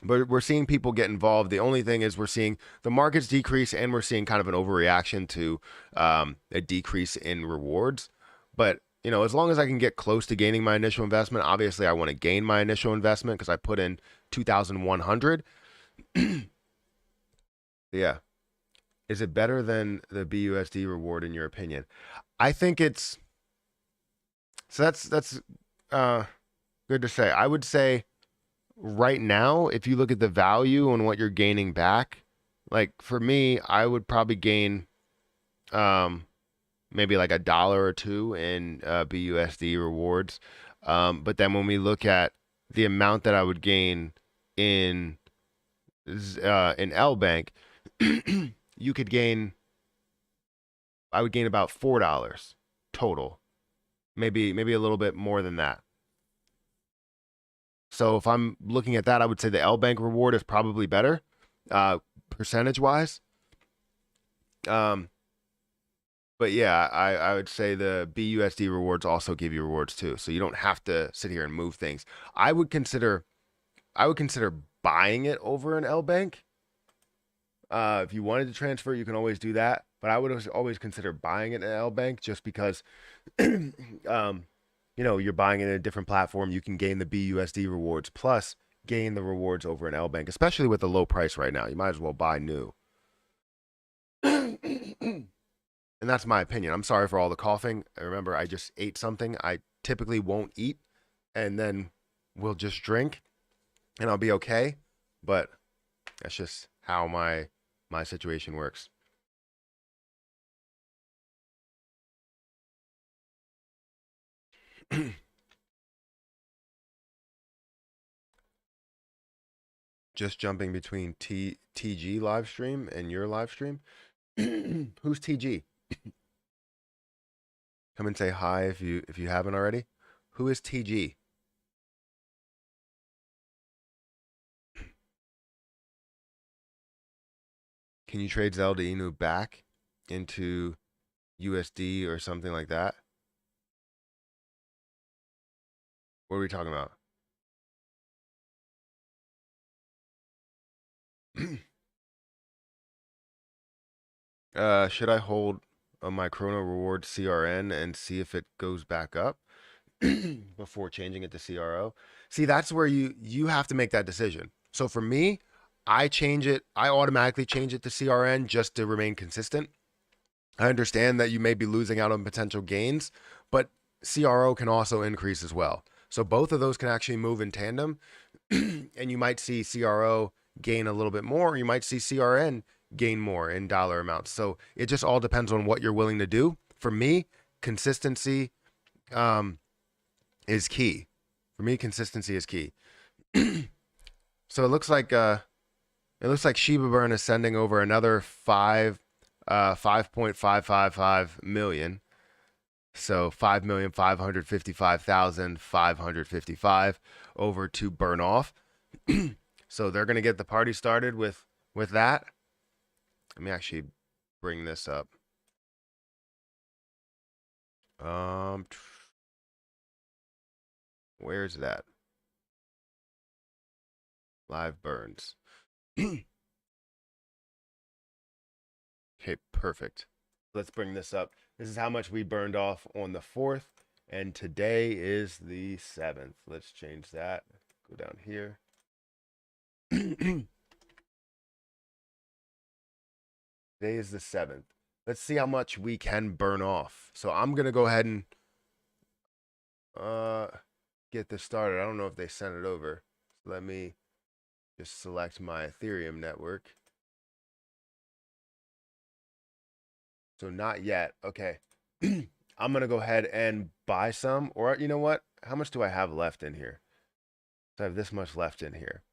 But we're seeing people get involved. The only thing is we're seeing the markets decrease and we're seeing kind of an overreaction to a decrease in rewards. But, you know, as long as I can get close to gaining my initial investment, obviously I want to gain my initial investment because I put in 2,100. Yeah. Is it better than the BUSD reward in your opinion? I think it's so that's uh good to say. I would say right now, if you look at the value and what you're gaining back, like for me, I would probably gain um maybe like a dollar or two in BUSD rewards. But then when we look at the amount that I would gain in L Bank, you could gain I would gain about $4 total. Maybe a little bit more than that. So if I'm looking at that, I would say the L Bank reward is probably better, percentage wise. Um, but yeah, I would say the BUSD rewards also give you rewards too. So you don't have to sit here and move things. I would consider I would consider buying it over an L Bank. If you wanted to transfer, you can always do that. But I would always consider buying it in L Bank just because, you're buying it in a different platform. You can gain the BUSD rewards plus gain the rewards over an L Bank, especially with the low price right now. You might as well buy new. And that's my opinion. I'm sorry for all the coughing. Remember, I just ate something I typically won't eat, and then we'll just drink, and I'll be okay. But that's just how my situation works. Just jumping between TG live stream and your live stream. Who's TG? Come and say hi if you haven't already. Who is TG? Can you trade Zelda Inu back into USD or something like that? What are we talking about? Should I hold my Chrono Reward CRN and see if it goes back up before changing it to CRO? See, that's where you have to make that decision. So for me, I automatically change it to CRN just to remain consistent. I understand that you may be losing out on potential gains, but CRO can also increase as well. So both of those can actually move in tandem, and you might see CRO gain a little bit more, or you might see CRN gain more in dollar amounts. So it just all depends on what you're willing to do. For me, consistency is key. For me, consistency is key. So it looks like Shiba Burn is sending over another 5.555 million. So 5,555,555 over to burn off. So they're gonna get the party started with that. Let me actually bring this up. Where's that? Live burns. Okay, perfect. Let's bring this up. This is how much we burned off on the 4th, and today is the 7th. Let's change that. Go down here. Today is the 7th. Let's see how much we can burn off. So I'm gonna go ahead and get this started. I don't know if they sent it over. So let me just select my Ethereum network. So not yet. Okay. I'm gonna go ahead and buy some, or you know what? How much do I have left in here? So I have this much left in here.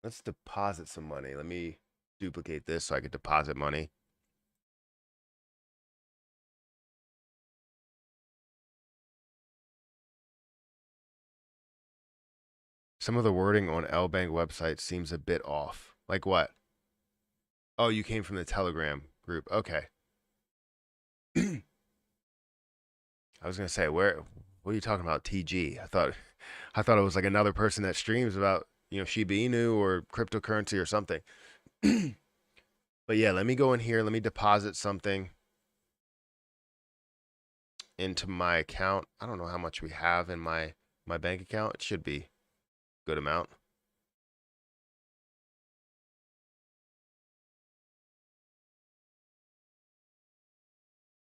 Let's deposit some money. Let me duplicate this so I can deposit money. Some of the wording on LBank website seems a bit off. Like what? Oh, you came from the Telegram group. Okay. I was gonna say, what are you talking about? TG. I thought it was like another person that streams about, Shiba Inu or cryptocurrency or something. But yeah, let me go in here. Let me deposit something into my account. I don't know how much we have in my bank account. It should be a good amount.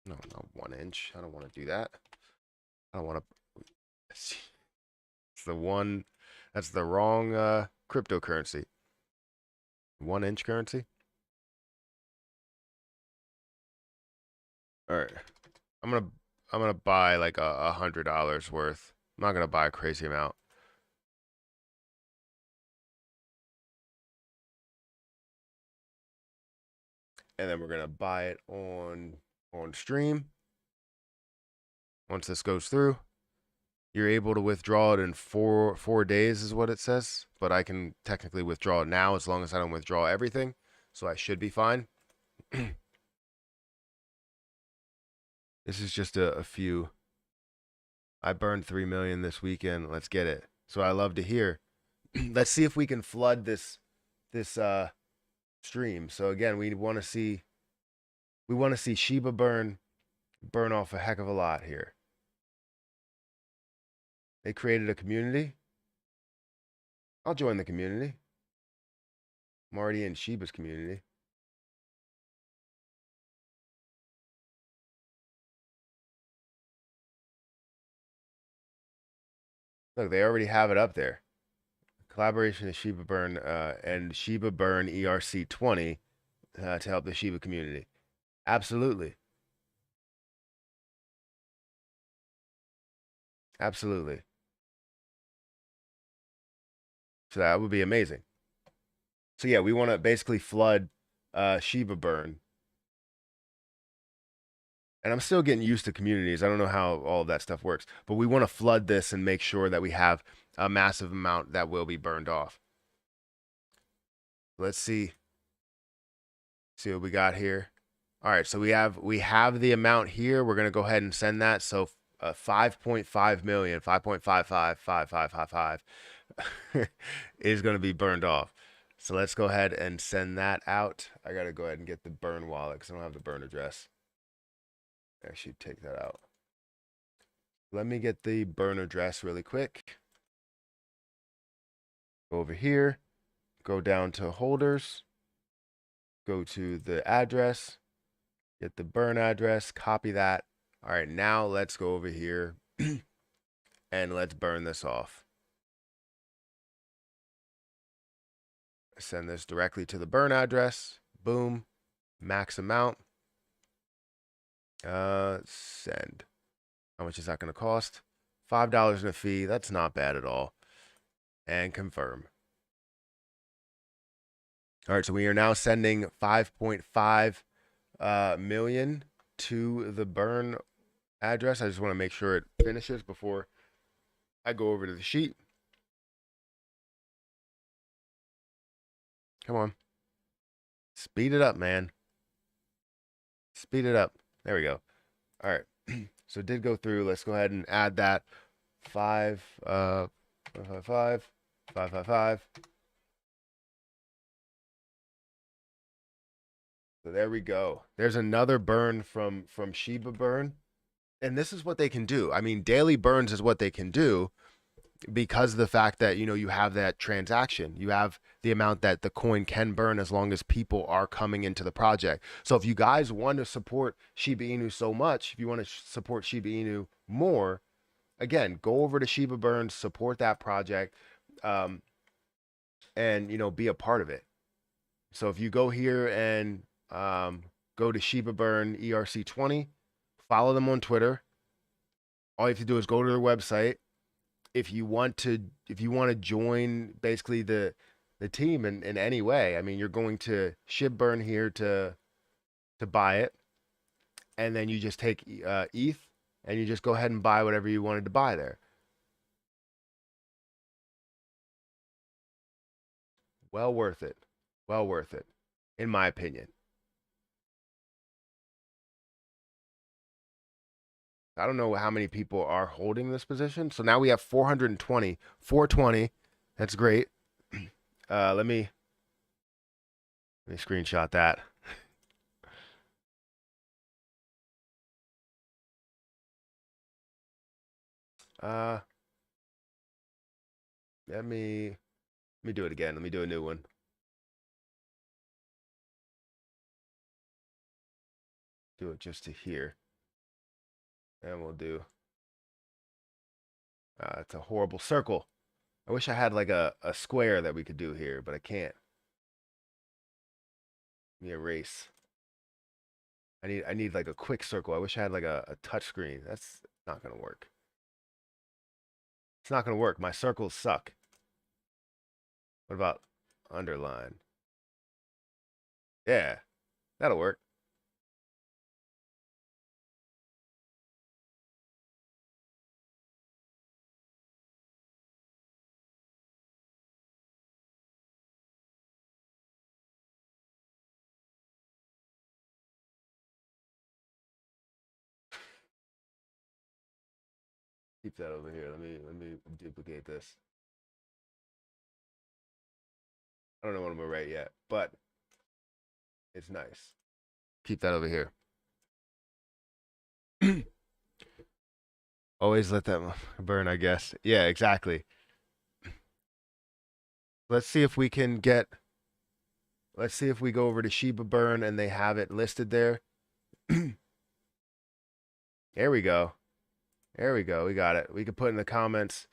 No, not 1 inch. I don't want to do that. I don't want to. It's the one. That's the wrong cryptocurrency. 1 inch currency. All right. I'm gonna buy like $100 worth. I'm not gonna buy a crazy amount. And then we're gonna buy it on stream. Once this goes through, you're able to withdraw it in four days is what it says. But I can technically withdraw it now as long as I don't withdraw everything. So I should be fine. This is just a few. I burned 3 million this weekend. Let's get it. So I love to hear. Let's see if we can flood this stream. So again, we want to see Shiba burn off a heck of a lot here. They created a community. I'll join the community. I'm already in Shiba's community. Look, they already have it up there. Collaboration of Shiba Burn and Shiba Burn ERC20 to help the Shiba community. Absolutely. Absolutely. So that would be amazing. So yeah, we want to basically flood Shiba Burn. And I'm still getting used to communities. I don't know how all of that stuff works, but we want to flood this and make sure that we have a massive amount that will be burned off. Let's see what we got here. All right, so we have the amount here. We're going to go ahead and send that. So 5.5 million, 5.555555 is going to be burned off. So let's go ahead and send that out. I got to go ahead and get the burn wallet because I don't have the burn address. Actually, take that out. Let me get the burn address really quick. Go over here, go down to holders, go to the address, get the burn address, copy that. All right, now let's go over here and let's burn this off. Send this directly to the burn address. Boom, max amount. Send. How much is that going to cost? $5 in a fee. That's not bad at all. And confirm. All right, so we are now sending 5.5 million to the burn address. I just want to make sure it finishes before I go over to the sheet. Come on. Speed it up, man. Speed it up. There we go. All right. So it did go through. Let's go ahead and add that 555. So there we go. There's another burn from Shiba Burn. And this is what they can do. I mean, daily burns is what they can do. because of the fact that you have that transaction, you have the amount that the coin can burn as long as people are coming into the project. So if you guys want to support Shiba Inu so much, if you want to support Shiba Inu more, again, go over to Shiba Burn, support that project, um, and be a part of it. So if you go here and go to Shiba Burn ERC20, follow them on Twitter. All you have to do is go to their website. If you want to join basically the team in any way, I mean, you're going to Shiba Burn here to buy it, and then you just take ETH and you just go ahead and buy whatever you wanted to buy there. Well worth it. Well worth it, in my opinion. I don't know how many people are holding this position. So now we have 420, 420. That's great. Let me screenshot that. Uh, let me do it again. Let me do a new one. Do it just to here, and we'll do. It's a horrible circle. I wish I had like a square that we could do here, but I can't. Let me erase. I need like a quick circle. I wish I had like a touch screen. That's not gonna work. It's not gonna work. My circles suck. What about underline? Yeah, that'll work. Keep that over here. Let me duplicate this. I don't know what I'm gonna write yet, but it's nice. Keep that over here. Always let that burn, I guess. Yeah, exactly. Let's see if we can get. Let's see if we go over to Shiba Burn and they have it listed there. There we go. There we go. We got it. We could put in the comments.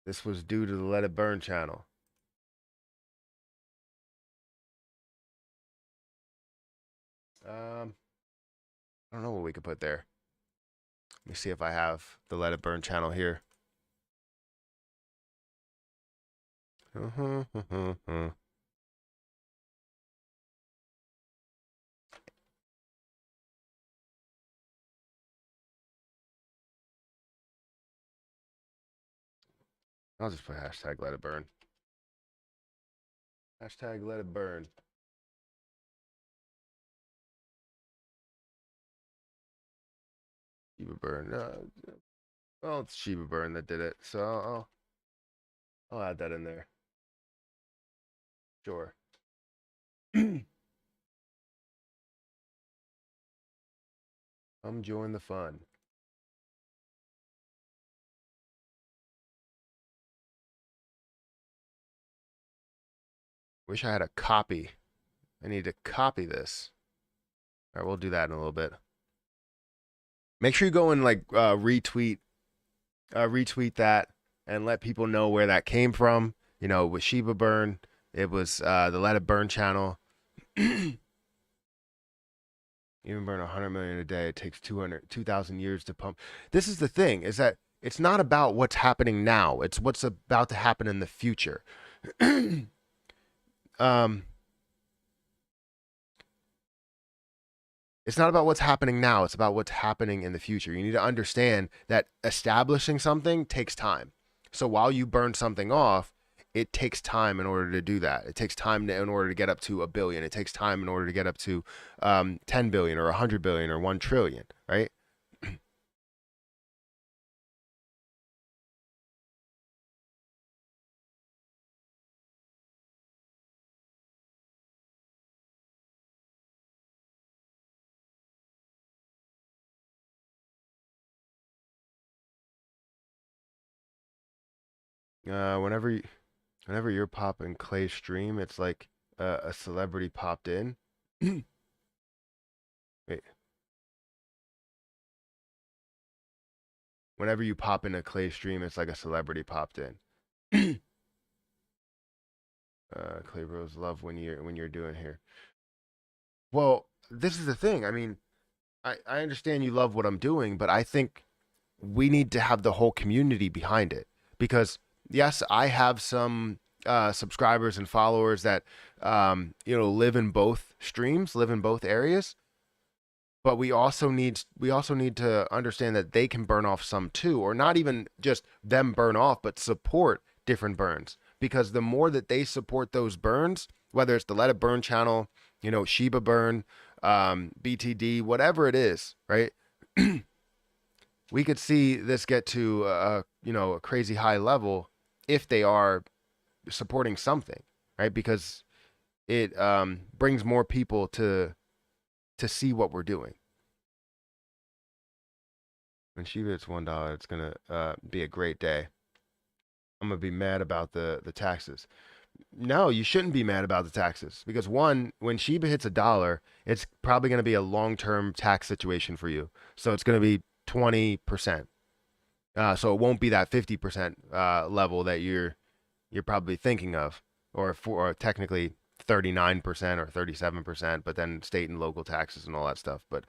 This was due to the Let It Burn channel. I don't know what we could put there. Let me see if I have the Let It Burn channel here. I'll just put hashtag Let It Burn. Hashtag Let It Burn. Shiba Burn. Well, it's Shiba Burn that did it, so I'll add that in there. Sure. Come join the fun. Wish I had a copy. I need to copy this. All right, we'll do that in a little bit. Make sure you go and like retweet that and let people know where that came from. With Shiba Burn, it was the Let It Burn channel. Even burn 100 million a day. It takes 2,000 years to pump. This is the thing: is that it's not about what's happening now. It's what's about to happen in the future. um, It's not about what's happening now. It's about what's happening in the future. You need to understand that establishing something takes time. So while you burn something off, it takes time in order to do that. It takes time in order to get up to a billion. It takes time in order to get up to 10 billion or 100 billion or 1 trillion, right? Whenever you're popping Clay's stream, it's like a celebrity popped in. Wait, whenever you pop in a Clay stream, it's like a celebrity popped in. Clay Bros love when you're doing here. Well, this is the thing. I mean, I understand you love what I'm doing, but I think we need to have the whole community behind it because yes, I have some subscribers and followers that live in both streams, live in both areas, but we also need to understand that they can burn off some too, or not even just them burn off, but support different burns because the more that they support those burns, whether it's the Let It Burn channel, Shiba Burn, BTD, whatever it is, right? We could see this get to a crazy high level if they are supporting something, right? Because it brings more people to see what we're doing. When Shiba hits $1, it's gonna be a great day. I'm gonna be mad about the taxes. No, you shouldn't be mad about the taxes because one, when Shiba hits $1, it's probably gonna be a long-term tax situation for you. So it's gonna be 20%. So it won't be that 50% level that you're probably thinking of, or technically 39% or 37%, but then state and local taxes and all that stuff. But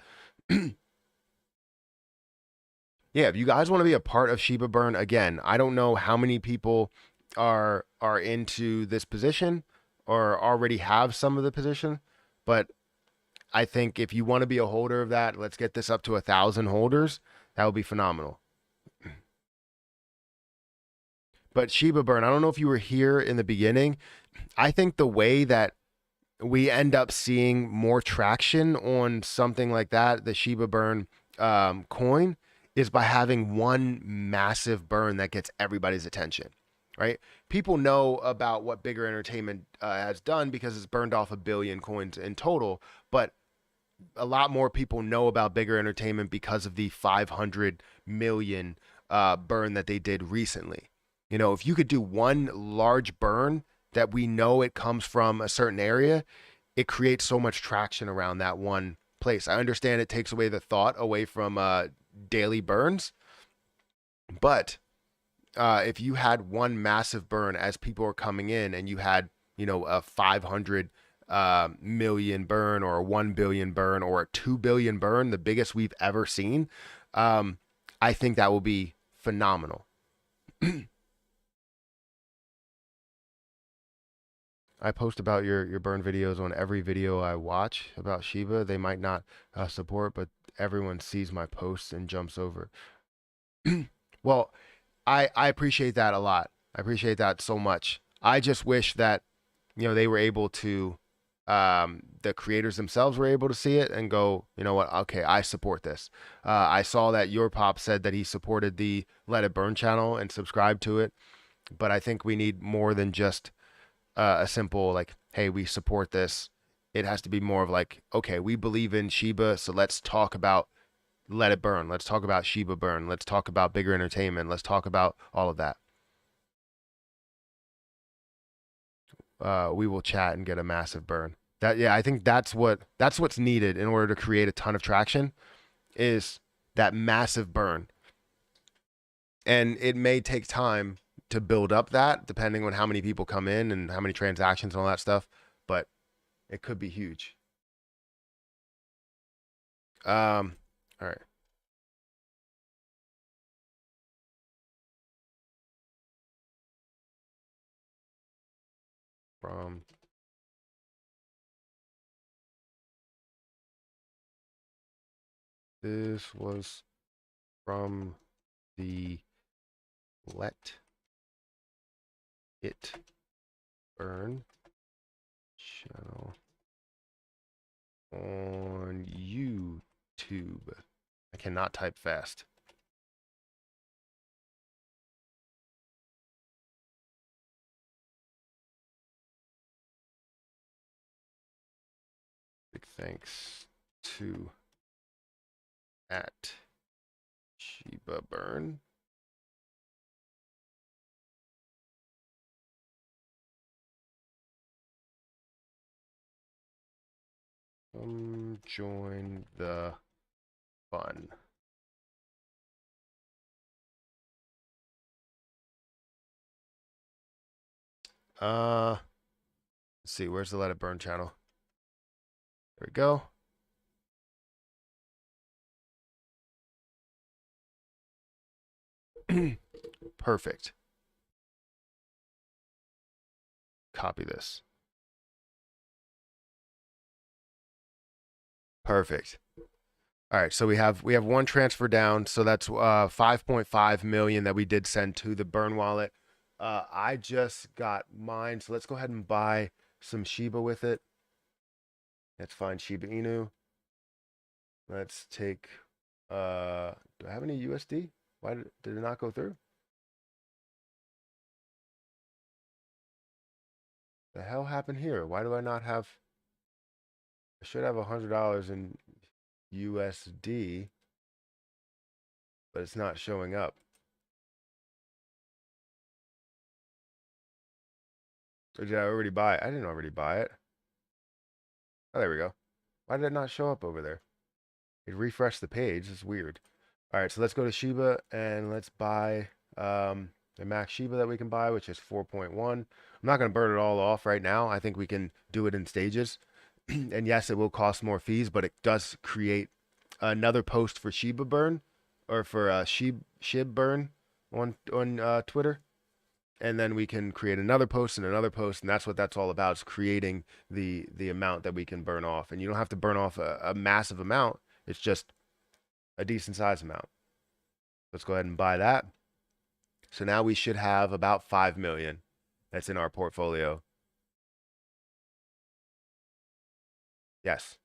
yeah, if you guys want to be a part of Shiba Burn, again, I don't know how many people are into this position or already have some of the position, but I think if you want to be a holder of that, let's get this up to 1,000 holders. That would be phenomenal. But Shiba Burn, I don't know if you were here in the beginning. I think the way that we end up seeing more traction on something like that, the Shiba Burn coin, is by having one massive burn that gets everybody's attention, right? People know about what Bigger Entertainment has done because it's burned off 1 billion coins in total, but a lot more people know about Bigger Entertainment because of the 500 million burn that they did recently. If you could do one large burn that we know it comes from a certain area, it creates so much traction around that one place. I understand it takes away the thought away from daily burns, but if you had one massive burn as people are coming in and you had, a 500 million burn or a 1 billion burn or a 2 billion burn, the biggest we've ever seen, I think that will be phenomenal. I post about your burn videos on every video I watch about Shiba. They might not support, but everyone sees my posts and jumps over. Well, I appreciate that a lot. I appreciate that so much. I just wish that they were able to, the creators themselves were able to see it and go, you know what? Okay, I support this. I saw that your pop said that he supported the Let It Burn channel and subscribed to it, but I think we need more than just a simple like, hey, we support this. It has to be more of like, okay, we believe in Shiba, so let's talk about Let It Burn. Let's talk about Shiba Burn. Let's talk about Bigger Entertainment. Let's talk about all of that. We will chat and get a massive burn. Yeah, I think that's what's needed in order to create a ton of traction is that massive burn. And it may take time to build up that depending on how many people come in and how many transactions and all that stuff, but it could be huge. All right. From This was from the Let It Burn channel on YouTube. I cannot type fast. Big thanks to at Shiba Burn. Join the fun. Let's see, where's the Let It Burn channel? There we go. Perfect. Copy this. Perfect. All right, so we have one transfer down, so that's 5.5 million that we did send to the burn wallet. I just got mine, so let's go ahead and buy some Shiba with it. Let's find Shiba Inu. Let's take do I have any USD? Why did it not go through? The hell happened here? Why do I not have I should have $100 in USD, but it's not showing up. Or did I already buy it? I didn't already buy it. Oh, there we go. Why did it not show up over there? It refreshed the page. It's weird. All right, so let's go to Shiba and let's buy the max Shiba that we can buy, which is 4.1. I'm not going to burn it all off right now. I think we can do it in stages. And yes, it will cost more fees, but it does create another post for Shiba burn or for Shib burn on Twitter. And then we can create another post and another post, and that's what that's all about, is creating the amount that we can burn off. And you don't have to burn off a massive amount. It's just a decent size amount. Let's go ahead and buy that. So now we should have about 5 million that's in our portfolio. Yes.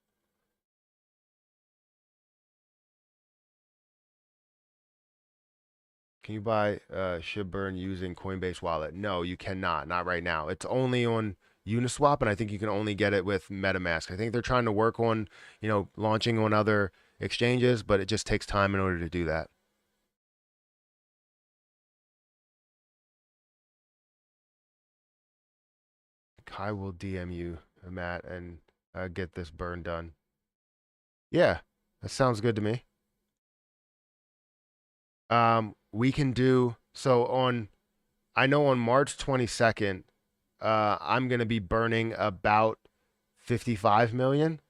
Can you buy Shibburn using Coinbase Wallet? No, you cannot. Not right now. It's only on Uniswap, and I think you can only get it with MetaMask. I think they're trying to work on, launching on other exchanges, but it just takes time in order to do that. Kai will DM you, Matt, and get this burn done. Yeah, that sounds good to me. We can do so on. I know on March 22nd, I'm gonna be burning about 55 million.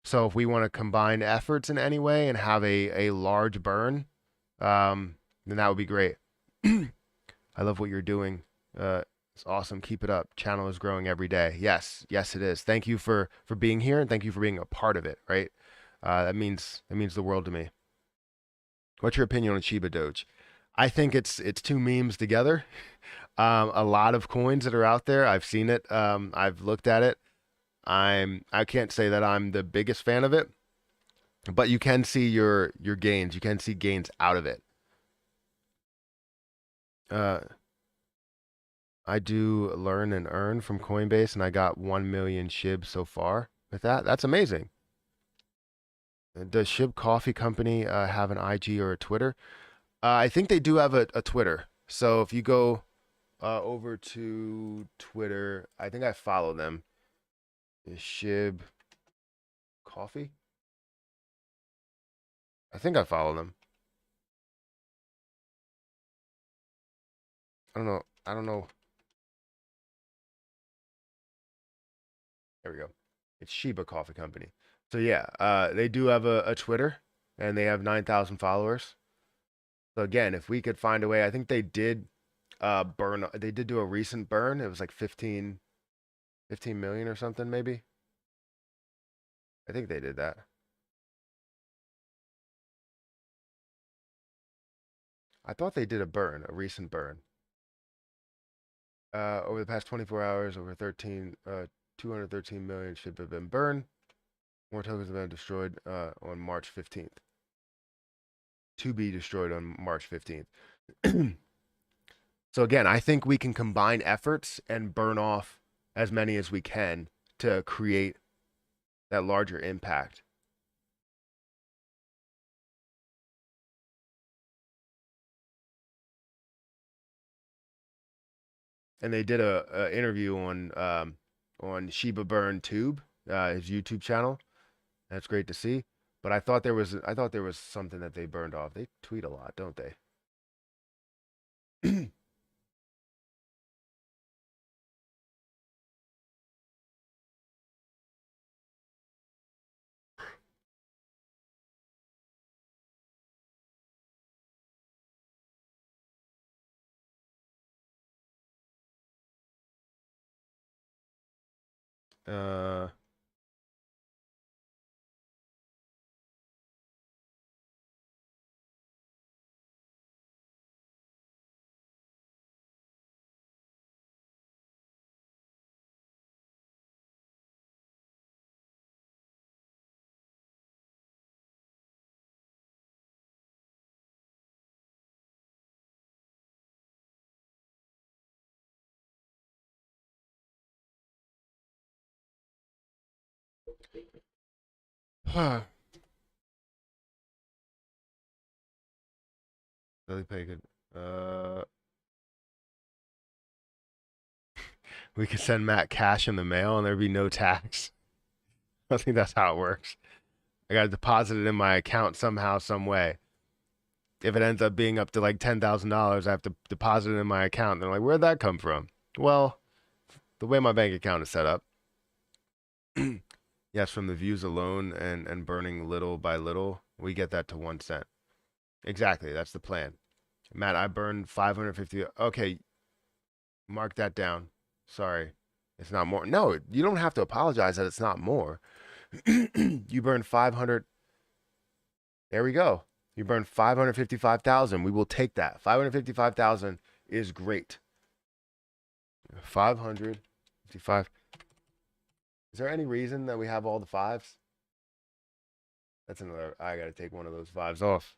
So if we want to combine efforts in any way and have a large burn, then that would be great. I love what you're doing. It's awesome. Keep it up. Channel is growing every day. Yes, it is. Thank you for being here, and thank you for being a part of it. Right? That means the world to me. What's your opinion on Shiba Doge? I think it's two memes together. A lot of coins that are out there. I've seen it. I've looked at it. I can't say that I'm the biggest fan of it, but you can see your gains. You can see gains out of it. Uh, I do learn and earn from Coinbase, and I got 1 million SHIB so far with that. That's amazing. Does SHIB Coffee Company have an IG or a Twitter? I think they do have a Twitter. So if you go over to Twitter, I think I follow them. Is SHIB Coffee? I think I follow them. I don't know. I don't know. There we go. It's Shiba Coffee Company. So yeah, they do have a Twitter, and they have 9,000 followers. So again, if we could find a way, I think they did burn. They did do a recent burn. It was like 15 million or something, maybe. I think they did that. I thought they did a recent burn. Over the past 24 hours, over 213 million should have been burned. More tokens have been destroyed on March 15th. To be destroyed on March 15th. So again, I think we can combine efforts and burn off as many as we can to create that larger impact. And they did a interview on Shiba Burn Tube. his YouTube channel. That's great to see. But I thought there was something that they burned off. They tweet a lot, don't they? uh, Billy Pay could. Uh, we could send Matt cash in the mail and there'd be no tax. I think that's how it works. I got to deposit it in my account somehow, some way. If it ends up being up to like $10,000, I have to deposit it in my account. They're like, where'd that come from? Well, the way my bank account is set up. Yes, from the views alone and burning little by little, we get that to 1 cent. Exactly, that's the plan. Matt, I burned 550. Okay, mark that down. Sorry, it's not more. No, you don't have to apologize that it's not more. You burned 500. There we go. You burned 555,000. We will take that. 555,000 is great. 555. Is there any reason that we have all the fives? That's another. I got to take one of those fives off.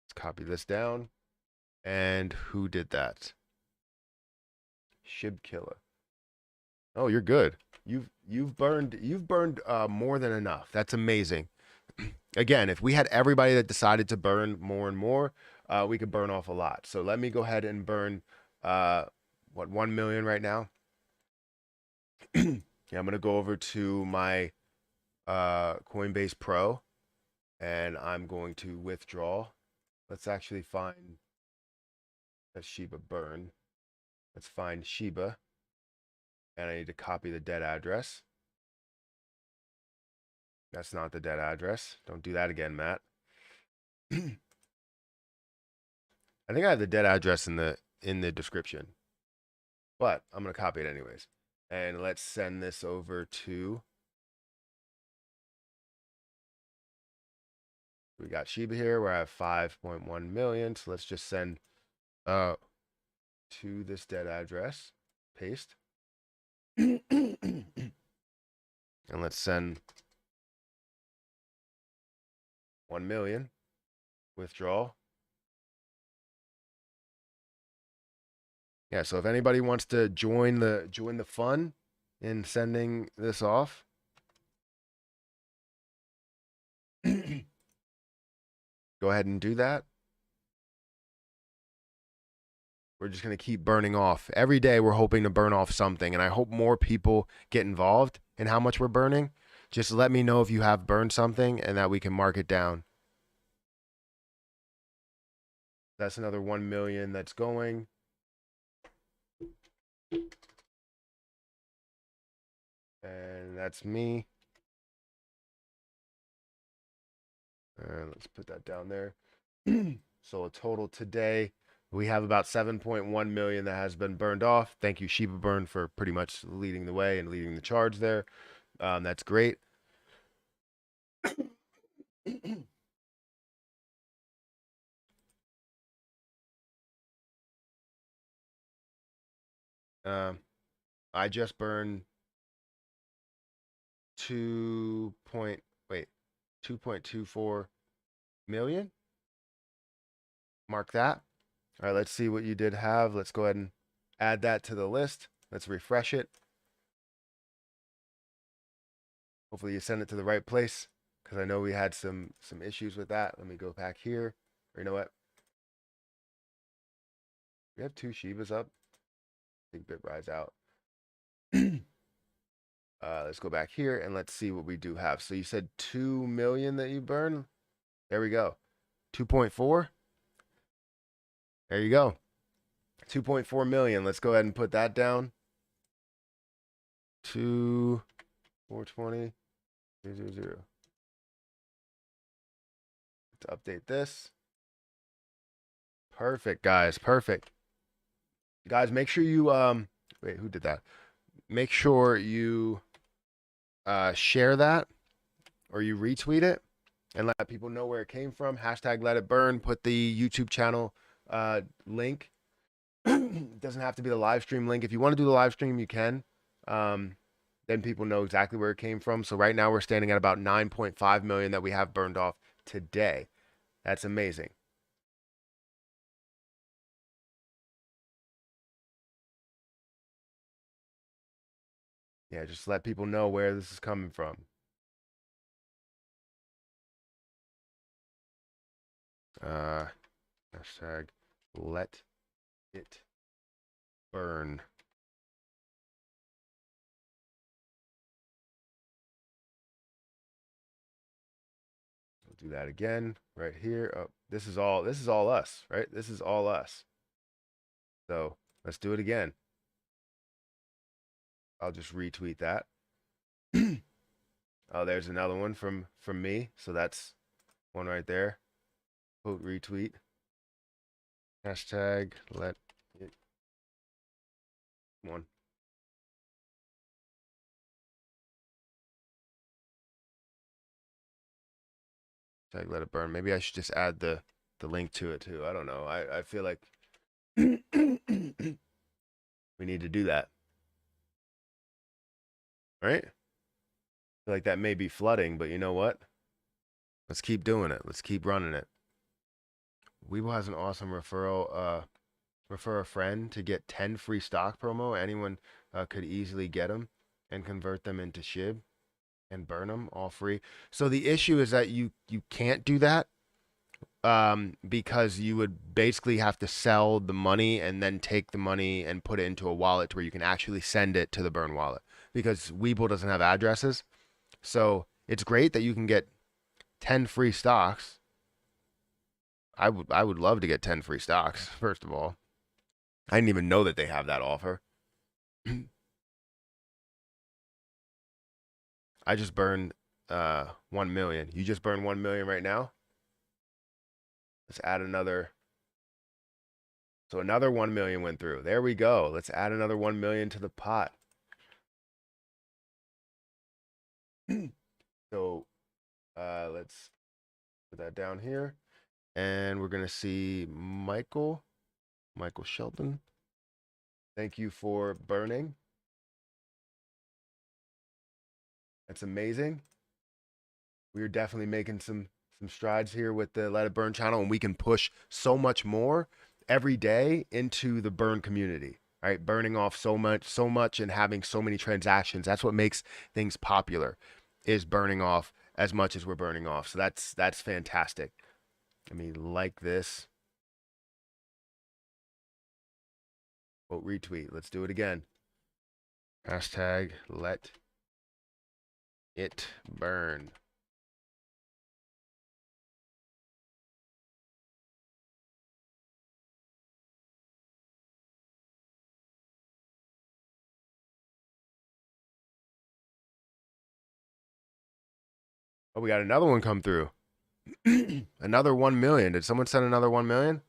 Let's copy this down. And who did that? Shib Killer. Oh, you're good. You've burned more than enough. That's amazing. Again, if we had everybody that decided to burn more and more, we could burn off a lot. So let me go ahead and burn what 1 million right now. Yeah, I'm gonna go over to my Coinbase Pro and I'm going to withdraw. Let's actually find a Shiba burn. Let's find Shiba. And I need to copy the dead address. That's not the dead address. Don't do that again, Matt. I think I have the dead address in the description. But I'm going to copy it anyways. And let's send this over to, we got Shiba here where I have 5.1 million. So let's just send to this dead address. Paste. And let's send 1 million. Withdraw. Yeah, so if anybody wants to join the fun in sending this off, go ahead and do that. We're just going to keep burning off. Every day we're hoping to burn off something, and I hope more people get involved in how much we're burning. Just let me know if you have burned something and that we can mark it down. That's another 1 million that's going. And that's me. Let's put that down there. So a total today, we have about 7.1 million that has been burned off. Thank you, Shiba Burn, for pretty much leading the way and leading the charge there. That's great. I just burned 2 point, wait, 2.24 million. Mark that. All right, let's see what you did have. Let's go ahead and add that to the list. Let's refresh it. Hopefully you send it to the right place because I know we had some issues with that. Let me go back here. Or you know what? We have 2 Shibas up. I think BitRide's out. Let's go back here and let's see what we do have. So you said 2 million that you burn. There we go. 2.4. There you go. 2.4 million. Let's go ahead and put that down. 420. 000. Let's update this. Perfect, guys. Perfect. Guys, make sure you wait, who did that? Make sure you share that or you retweet it and let people know where it came from. Hashtag let it burn. Put the YouTube channel link. It doesn't have to be the live stream link. If you want to do the live stream, you can. Then people know exactly where it came from. So right now we're standing at about 9.5 million that we have burned off today. That's amazing. Yeah, just let people know where this is coming from. Hashtag let it burn. We'll do that again right here. Oh, this is all us, right? This is all us. So let's do it again. I'll just retweet that. Oh, there's another one from me. So that's one right there. Quote retweet. Hashtag let it one. Hashtag let it burn. Maybe I should just add the link to it too. I don't know. I feel like we need to do that. Right? I feel like that may be flooding, but you know what? Let's keep doing it. Let's keep running it. Weeble has an awesome referral. Refer a friend to get 10 free stock promo. Anyone could easily get them and convert them into SHIB and burn them all free. So the issue is that you can't do that because you would basically have to sell the money and then take the money and put it into a wallet to where you can actually send it to the burn wallet because Weeble doesn't have addresses. So it's great that you can get 10 free stocks. I would love to get 10 free stocks, first of all. I didn't even know that they have that offer. I just burned 1 million. You just burned 1 million right now? Let's add another. So another 1 million went through. There we go. Let's add another 1 million to the pot. So let's put that down here. And we're going to see Michael Shelton. Thank you for burning. That's amazing. We're definitely making some strides here with the Let It Burn channel, and we can push so much more every day into the burn community. Right, burning off so much, and having so many transactions. That's what makes things popular, is burning off as much as we're burning off. So that's fantastic. Let me like this. Quote retweet. Let's do it again. Hashtag let it burn. Oh, we got another one come through. Another 1 million. Did someone send another 1 million?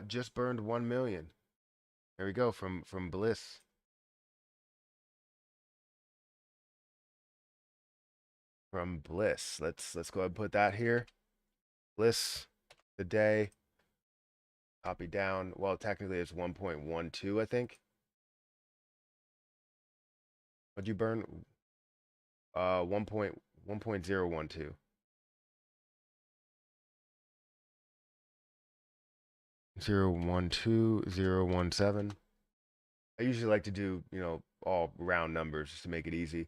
Just burned 1 million. There we go from Bliss. From Bliss. Let's go ahead and put that here. Bliss the day. Copy down. Well, technically it's 1.12, I think. What'd you burn? 1.012. 012, 017. I usually like to do, all round numbers just to make it easy.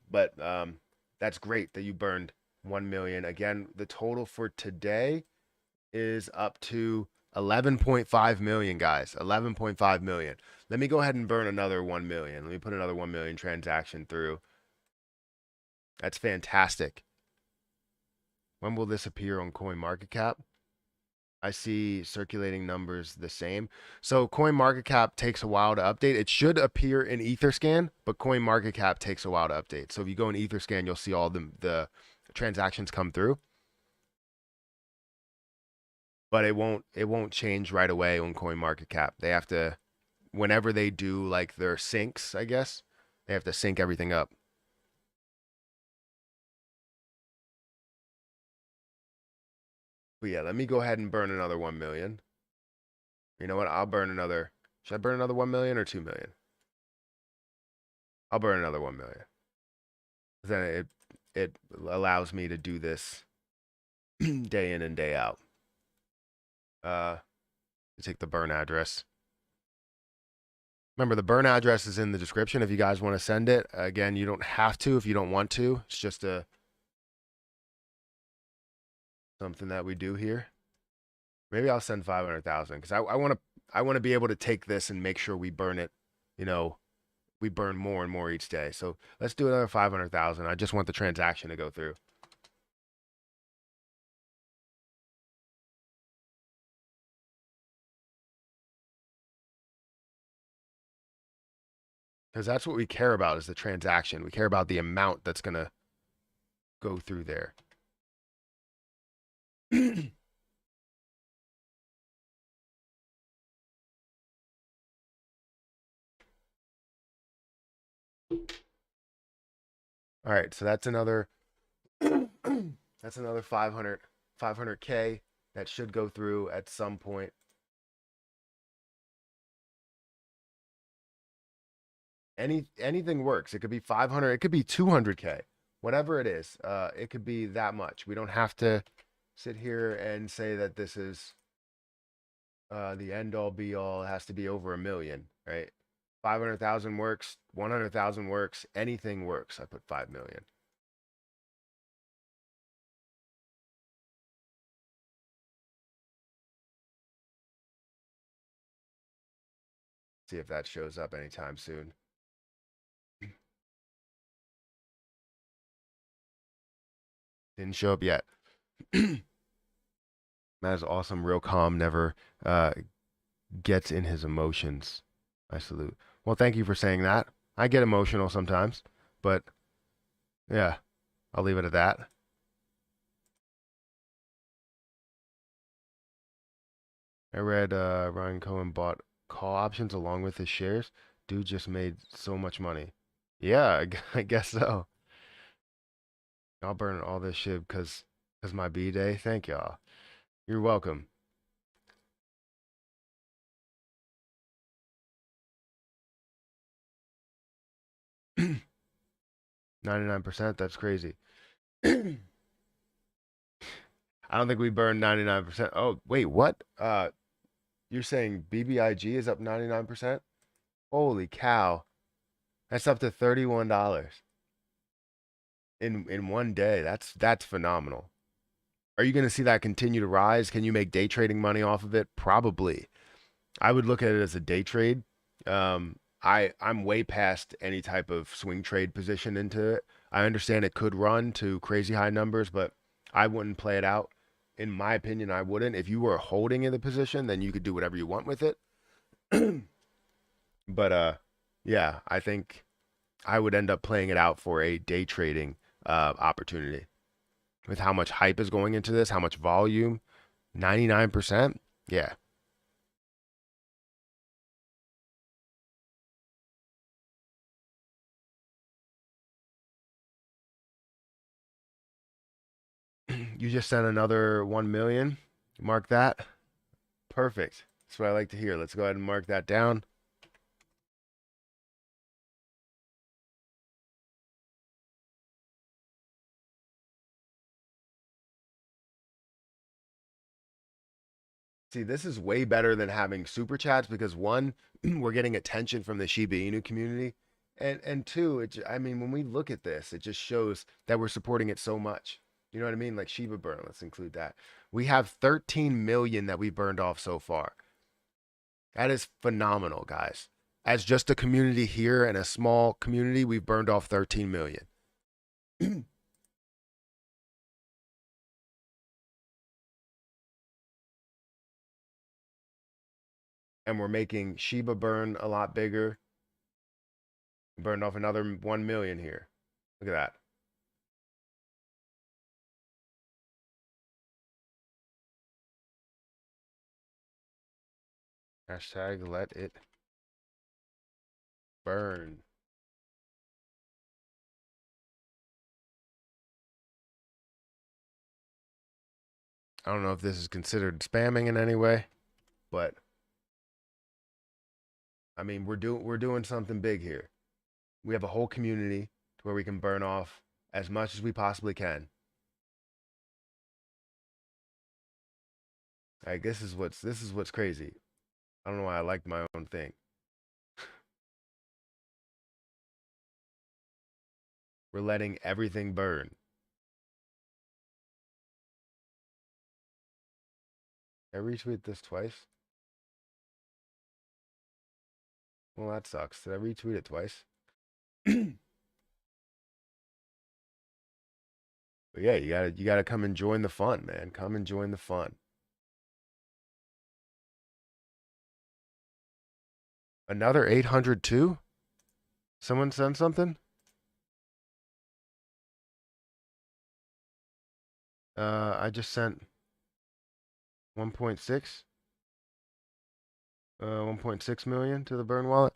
But that's great that you burned 1 million. Again, the total for today is up to 11.5 million, guys. 11.5 million. Let me go ahead and burn another 1 million. Let me put another 1 million transaction through. That's fantastic. When will this appear on CoinMarketCap? I see circulating numbers the same. So CoinMarketCap takes a while to update. It should appear in EtherScan, but CoinMarketCap takes a while to update. So if you go in EtherScan, you'll see all the transactions come through. But it won't change right away on CoinMarketCap. They have to, whenever they do like their syncs, I guess, they have to sync everything up. But yeah, let me go ahead and burn another 1 million. You know what? I'll burn another. Should I burn another 1 million or 2 million? I'll burn another 1 million. Then it allows me to do this day in and day out. Take the burn address. Remember, the burn address is in the description if you guys want to send it. Again, you don't have to if you don't want to. It's just something that we do here. Maybe I'll send 500,000 because I want to be able to take this and make sure we burn it. You know, we burn more and more each day. So let's do another 500,000. I just want the transaction to go through. Because that's what we care about is the transaction. We care about the amount that's going to go through there. All right, so that's another 500K that should go through at some point. Anything works. It could be 500, it could be 200K. Whatever it is, it could be that much. We don't have to sit here and say that this is the end all be all. It has to be over 1 million, right? 500,000 works, 100,000 works, anything works. I put 5 million. See if that shows up anytime soon. Didn't show up yet. Matt is awesome, real calm, never gets in his emotions. I salute. Well, thank you for saying that. I get emotional sometimes, but yeah, I'll leave it at that. I read Ryan Cohen bought call options along with his shares. Dude just made so much money. Yeah, I guess so. I'll burn all this shit because my B day. Thank y'all. You're welcome. 99%. That's crazy. I don't think we burned 99%. Oh, wait, what? You're saying BBIG is up 99%? Holy cow. That's up to $31 in one day. That's phenomenal. Are you going to see that continue to rise? Can you make day trading money off of it? Probably. I would look at it as a day trade. I'm way past any type of swing trade position into it. I understand it could run to crazy high numbers, but I wouldn't play it out. In my opinion, I wouldn't. If you were holding in the position, then you could do whatever you want with it. But yeah, I think I would end up playing it out for a day trading opportunity. With how much hype is going into this, how much volume, 99%. Yeah. You just sent another 1 million. Mark that. Perfect. That's what I like to hear. Let's go ahead and mark that down. See, this is way better than having super chats because one, we're getting attention from the Shiba Inu community, and two, I mean, when we look at this, it just shows that we're supporting it so much. You know what I mean? Like Shiba burn, let's include that. We have 13 million that we burned off so far. That is phenomenal, guys. As just a community here and a small community, we've burned off 13 million. And we're making Shiba burn a lot bigger. We burned off another 1 million here. Look at that. Hashtag let it burn. I don't know if this is considered spamming in any way, but I mean we're doing something big here. We have a whole community to where we can burn off as much as we possibly can. Like this is what's crazy. I don't know why I like my own thing. We're letting everything burn. I retweet this twice. Well, that sucks. Did I retweet it twice? But yeah, you gotta come and join the fun, man. Come and join the fun. Another 802? Someone sent something? I just sent 1.6 1.6 million to the burn wallet.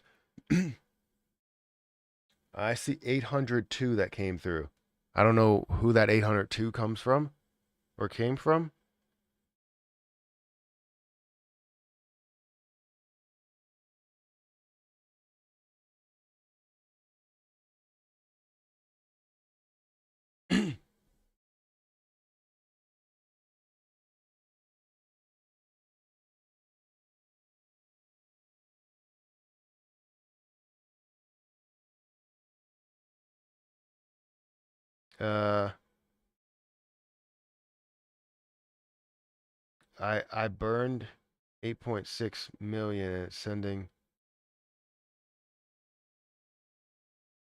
I see 802 that came through. I don't know who that 802 comes from or came from. uh I burned 8.6 million and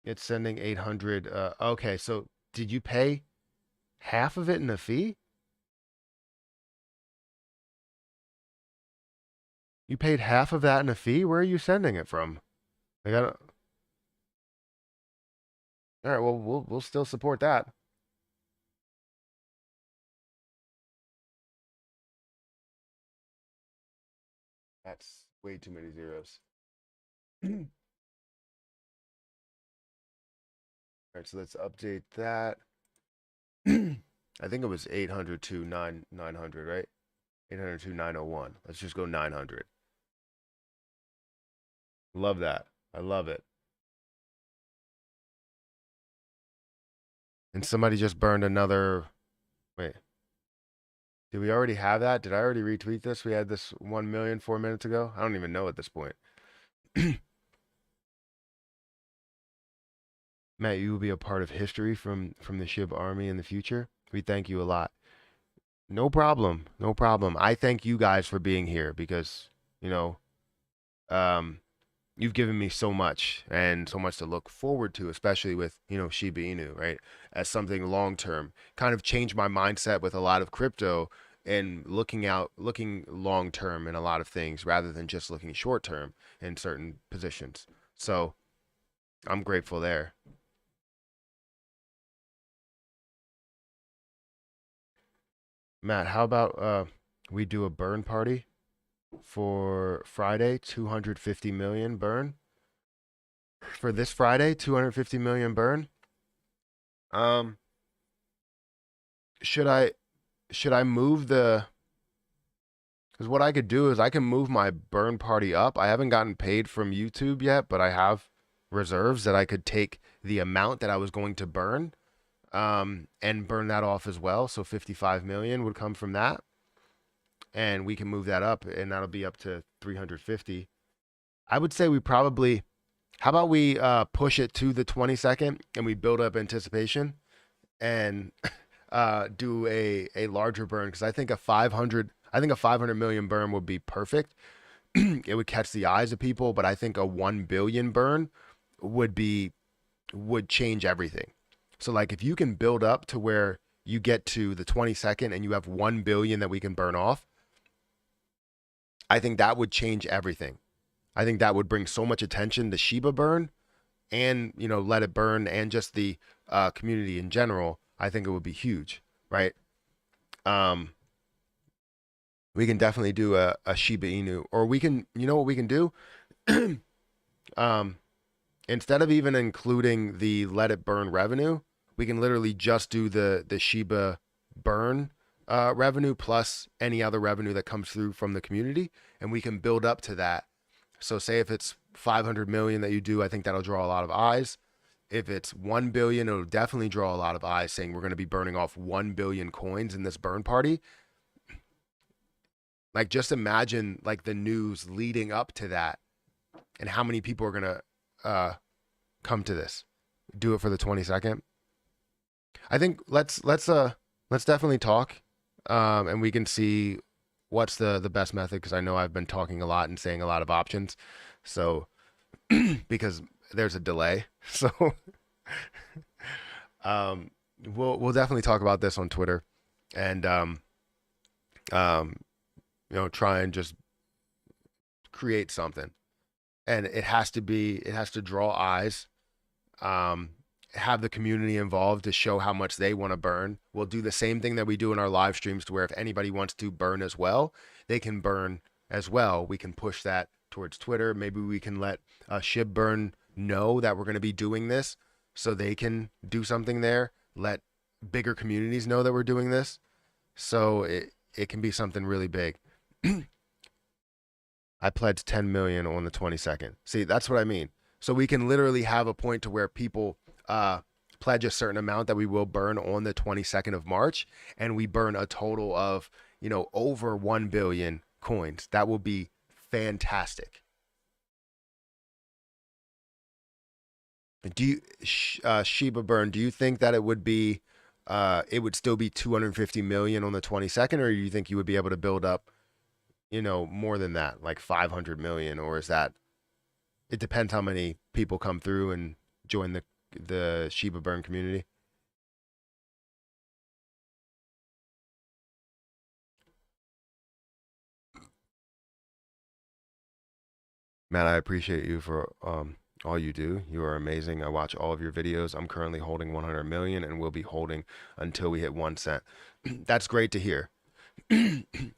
it's sending 800. Okay, so did you pay half of it in a fee? You paid half of that in a fee? Where are you sending it from? I got All right, well we'll still support that. That's way too many zeros. All right, so let's update that. I think it was 800 to 900, right? 800 to 901. Let's just go 900. Love that. I love it. And somebody just burned another. Wait, did we already have that? Did I already retweet this? We had this 1 million 4 minutes ago. I don't even know at this point. Matt, you will be a part of history from the SHIB Army in the future. We thank you a lot. No problem. No problem. I thank you guys for being here because, you know, um, you've given me so much and so much to look forward to, especially with, Shiba Inu, right? As something long term. Kind of changed my mindset with a lot of crypto and looking long term in a lot of things rather than just looking short term in certain positions. So I'm grateful there. Matt, how about we do a burn party for Friday, 250 million burn? For this Friday, 250 million burn? Um, should I move the because what I could do is I can move my burn party up. I haven't gotten paid from YouTube yet, but I have reserves that I could take the amount that I was going to burn and burn that off as well. So 55 million would come from that. And we can move that up and that'll be up to 350. I would say we probably, how about we push it to the 22nd and we build up anticipation and do a larger burn because I think a 500 million burn would be perfect. It would catch the eyes of people, but I think a 1 billion burn would be would change everything. So like if you can build up to where you get to the 22nd and you have 1 billion that we can burn off, I think that would change everything. I think that would bring so much attention to Shiba burn and, let it burn and just the community in general. I think it would be huge, right? Um, we can definitely do a Shiba Inu, or we can, what we can do? um, Instead of even including the let it burn revenue, we can literally just do the Shiba burn revenue plus any other revenue that comes through from the community, and we can build up to that. So say if it's 500 million that you do, I think that'll draw a lot of eyes. If it's 1 billion, it'll definitely draw a lot of eyes saying we're going to be burning off 1 billion coins in this burn party. Like just imagine like the news leading up to that and how many people are going to come to this. Do it for the 22nd. I think let's definitely talk, and we can see what's the best method because I know I've been talking a lot and saying a lot of options, so because there's a delay, so um, we'll definitely talk about this on Twitter, and um, try and just create something, and it has to draw eyes. Um, have the community involved to show how much they want to burn. We'll do the same thing that we do in our live streams to where if anybody wants to burn as well, they can burn as well. We can push that towards Twitter. Maybe we can let Shib Burn know that we're going to be doing this so they can do something there. Let bigger communities know that we're doing this. So it can be something really big. I pledged 10 million on the 22nd. See, that's what I mean. So we can literally have a point to where people pledge a certain amount that we will burn on the 22nd of March, and we burn a total of, over 1 billion coins. That will be fantastic. Do you, Shiba Burn, do you think that it would still be 250 million on the 22nd, or do you think you would be able to build up, more than that, like 500 million, or is that, it depends how many people come through and join the Shiba Burn community. Matt, I appreciate you for all you do. You are amazing. I watch all of your videos. I'm currently holding 100 million and will be holding until we hit 1 cent. That's great to hear.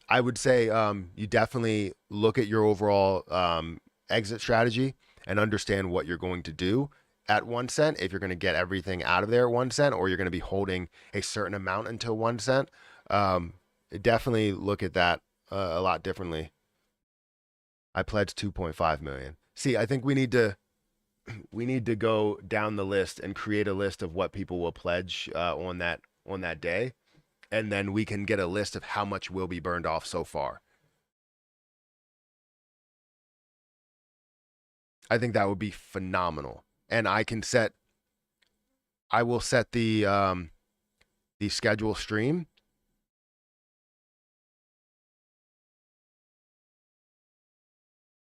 I would say you definitely look at your overall exit strategy and understand what you're going to do at 1 cent. If you're going to get everything out of there at 1 cent, or you're going to be holding a certain amount until 1 cent, um, definitely look at that a lot differently. I pledged 2.5 million. See, I think we need to go down the list and create a list of what people will pledge on that day, and then we can get a list of how much will be burned off so far. I think that would be phenomenal. And I will set the schedule stream.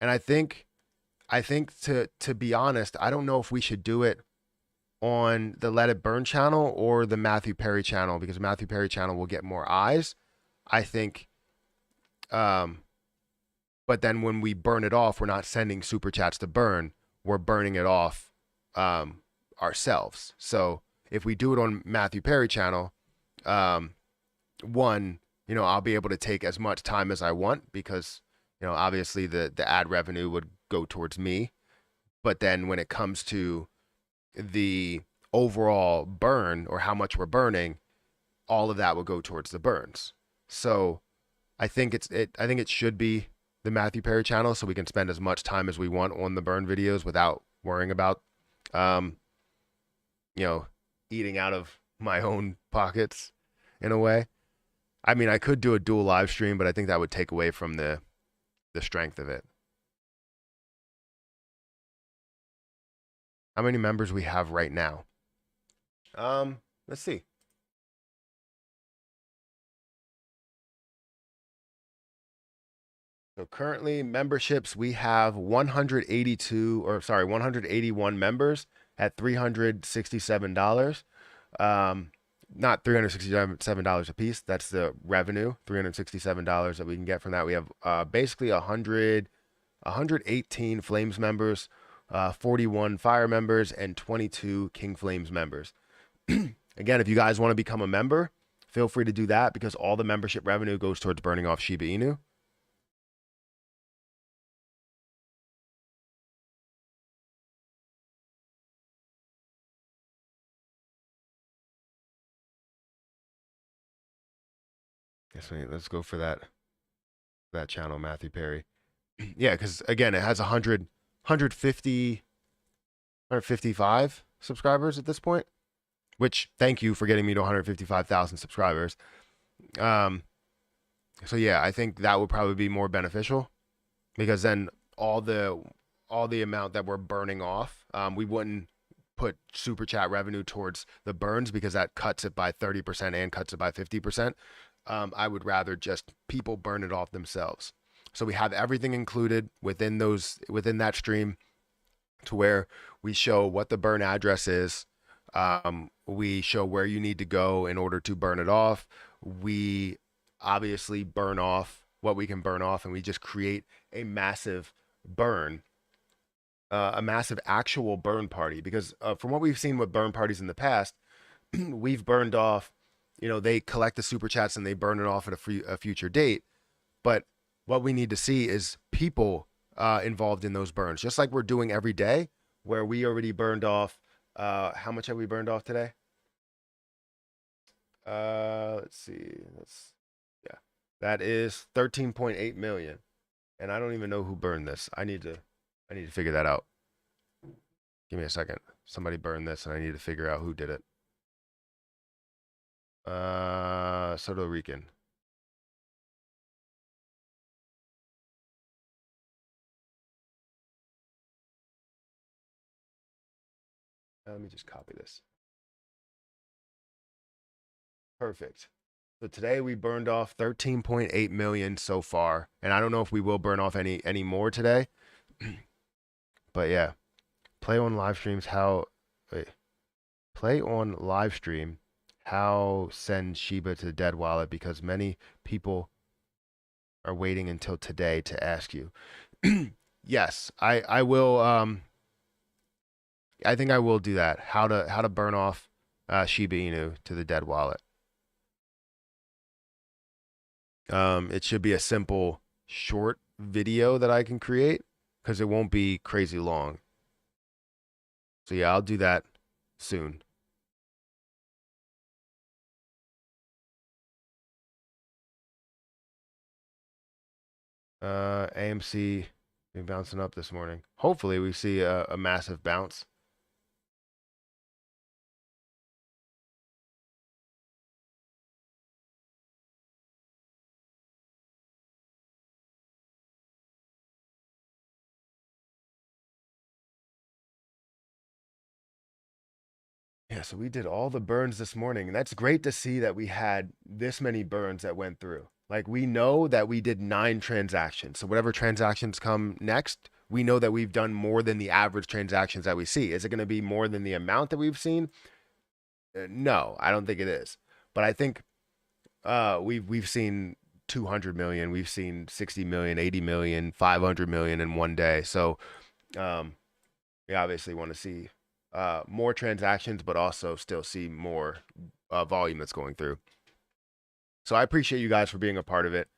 And I think to be honest, I don't know if we should do it on the Let It Burn channel or the Matthew Perry channel because Matthew Perry channel will get more eyes. I think um but then when we burn it off, we're not sending super chats to burn. We're burning it off um ourselves. So if we do it on Matthew Perry channel, um one, I'll be able to take as much time as I want because, obviously the ad revenue would go towards me. But then when it comes to the overall burn or how much we're burning, all of that will go towards the burns. So I think it should be the Matthew Perry channel so we can spend as much time as we want on the burn videos without worrying about um, you know, eating out of my own pockets in a way. I mean, I could do a dual live stream, but I think that would take away from the strength of it. How many members we have right now? Let's see. So currently memberships, we have 181 members at $367. Um, Not $367 a piece. That's the revenue, $367 that we can get from that. We have basically 118 Flames members, 41 Fire members, and 22 King Flames members. Again, if you guys want to become a member, feel free to do that because all the membership revenue goes towards burning off Shiba Inu. Yes, let's go for that channel, Matthew Perry. Yeah, because again, it has 155 subscribers at this point. Which thank you for getting me to 155,000 subscribers. Um, so yeah, I think that would probably be more beneficial because then all the amount that we're burning off, we wouldn't put super chat revenue towards the burns because that cuts it by 30% and cuts it by 50%. I would rather just people burn it off themselves. So we have everything included within that stream to where we show what the burn address is. We show where you need to go in order to burn it off. We obviously burn off what we can burn off, and we just create a massive burn, a massive actual burn party. Because from what we've seen with burn parties in the past, we've burned off, they collect the super chats and they burn it off at a future date. But what we need to see is people involved in those burns, just like we're doing every day, where we already burned off. How much have we burned off today? Let's see. Yeah, that is 13.8 million. And I don't even know who burned this. I need to figure that out. Give me a second. Somebody burned this and I need to figure out who did it. Soto Rican. Let me just copy this. Perfect. So today we burned off 13.8 million so far, and I don't know if we will burn off any more today. But yeah, play on live streams how wait, play on live stream how send Shiba to the dead wallet because many people are waiting until today to ask you. Yes, I will I think I will do that. How to burn off Shiba Inu to the dead wallet. It should be a simple short video that I can create because it won't be crazy long. So yeah, I'll do that soon. AMC been bouncing up this morning. Hopefully we see a massive bounce. Yeah, so we did all the burns this morning, and that's great to see that we had this many burns that went through. Like we know that we did 9 transactions. So whatever transactions come next, we know that we've done more than the average transactions that we see. Is it going to be more than the amount that we've seen? No, I don't think it is. But I think we've seen 200 million, we've seen 60 million, 80 million, 500 million in one day. So um, we obviously want to see more transactions, but also still see more volume that's going through. So I appreciate you guys for being a part of it.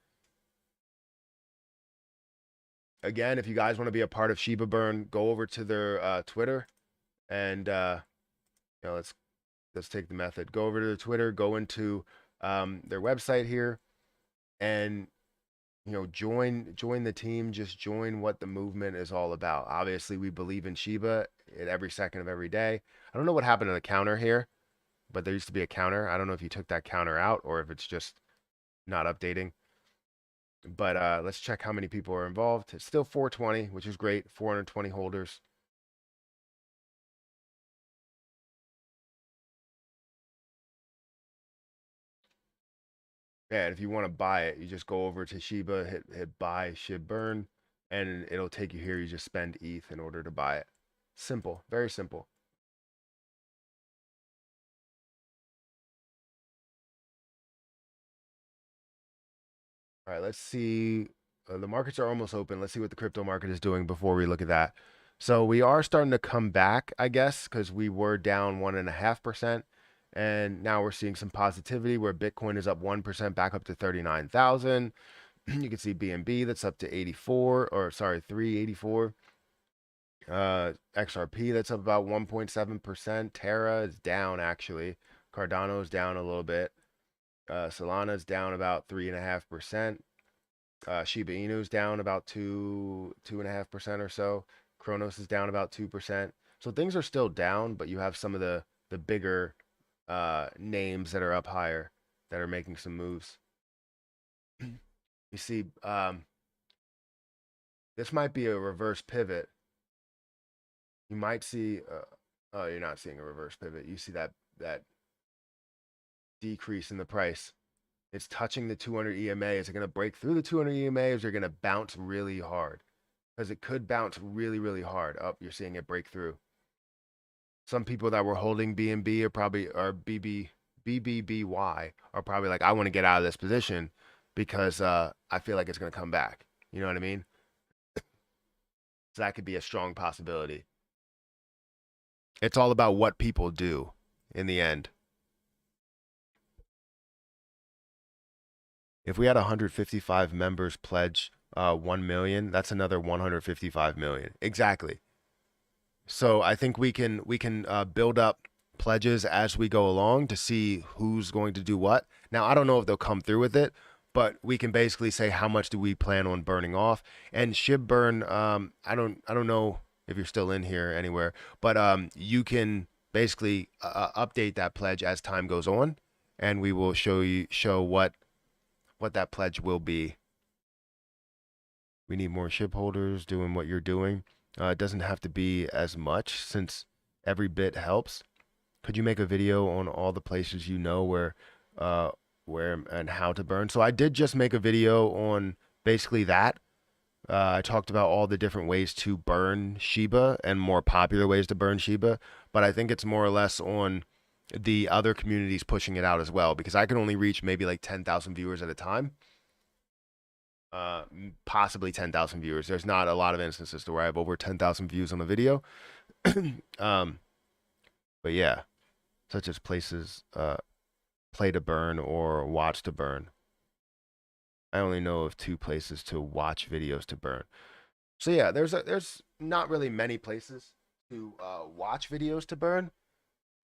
Again, if you guys want to be a part of Shiba Burn, go over to their Twitter and let's take the method. Go over to their Twitter, go into their website here, and join the team. Just join what the movement is all about. Obviously, we believe in Shiba at every second of every day. I don't know what happened to the counter here, but there used to be a counter. I don't know if you took that counter out or if it's just not updating. But let's check how many people are involved. It's still 420, which is great. 420 holders. Yeah, and if you want to buy it, you just go over to Shiba, hit buy SHIB burn, and it'll take you here. You just spend ETH in order to buy it. Simple, very simple. All right, let's see. The markets are almost open. Let's see what the crypto market is doing before we look at that. So we are starting to come back, I guess, because we were down 1.5%. And now we're seeing some positivity where Bitcoin is up 1% back up to 39,000. You can see BNB that's up to 84, or sorry, 384. XRP that's up about 1.7%. Terra is down actually. Cardano is down a little bit. Solana is down about 3.5%. Shiba Inu is down about 2.5% or so. Kronos is down about 2%. So things are still down, but you have some of the bigger names that are up higher that are making some moves. You see, this might be a reverse pivot. You might see. Oh, you're not seeing a reverse pivot. You see that decrease in the price. It's touching the 200 EMA. Is it going to break through the 200 EMA, or is it going to bounce really hard? Because it could bounce really, really hard. Up, you're seeing it break through. Some people that were holding BNB are probably, or BBBY are probably like, I want to get out of this position because I feel like it's going to come back. You know what I mean? So that could be a strong possibility. It's all about what people do in the end. If we had 155 members pledge 1 million, that's another 155 million. Exactly. So I think we can build up pledges as we go along to see who's going to do what. Now I don't know if they'll come through with it, but we can basically say how much do we plan on burning off. And SHIB burn, I don't know if you're still in here anywhere, but you can basically update that pledge as time goes on, and we will show what that pledge will be. We need more ship holders doing what you're doing. It doesn't have to be as much since every bit helps. Could you make a video on all the places you know where and how to burn? So I did just make a video on basically that. I talked about all the different ways to burn Shiba and more popular ways to burn Shiba, but I think it's more or less on the other communities pushing it out as well because I can only reach maybe like 10,000 viewers at a time. Possibly 10,000 viewers. There's not a lot of instances to where I have over 10,000 views on a video. um, but yeah, such as places play to burn or watch to burn. I only know of 2 places to watch videos to burn. So yeah, there's not really many places to watch videos to burn.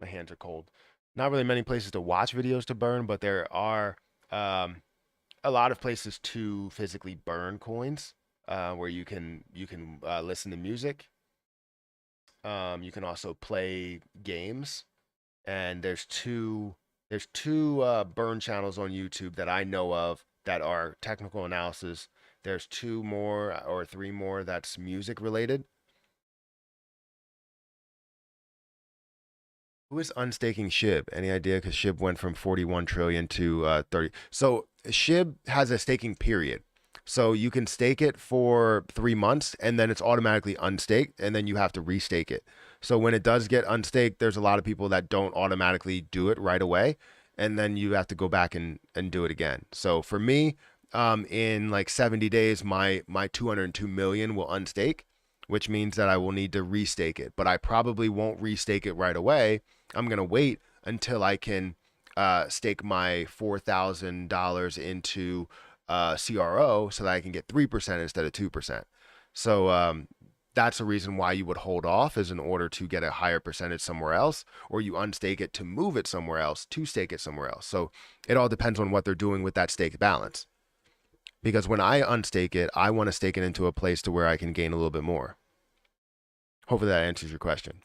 My hands are cold. Not really many places to watch videos to burn, but there are a lot of places to physically burn coins, where you can listen to music. You can also play games, and there's two burn channels on YouTube that I know of that are technical analysis. There's 2 more or 3 more that's music related. Who is unstaking SHIB? Any idea? Because SHIB went from 41 trillion to 30. So SHIB has a staking period. So you can stake it for 3 months and then it's automatically unstaked and then you have to restake it. So when it does get unstaked, there's a lot of people that don't automatically do it right away. And then you have to go back and do it again. So for me, in like 70 days, my 202 million will unstake, which means that I will need to restake it. But I probably won't restake it right away. I'm going to wait until I can stake my $4,000 into CRO so that I can get 3% instead of 2%. So that's the reason why you would hold off is in order to get a higher percentage somewhere else, or you unstake it to move it somewhere else to stake it somewhere else. So it all depends on what they're doing with that stake balance. Because when I unstake it, I want to stake it into a place to where I can gain a little bit more. Hopefully that answers your question.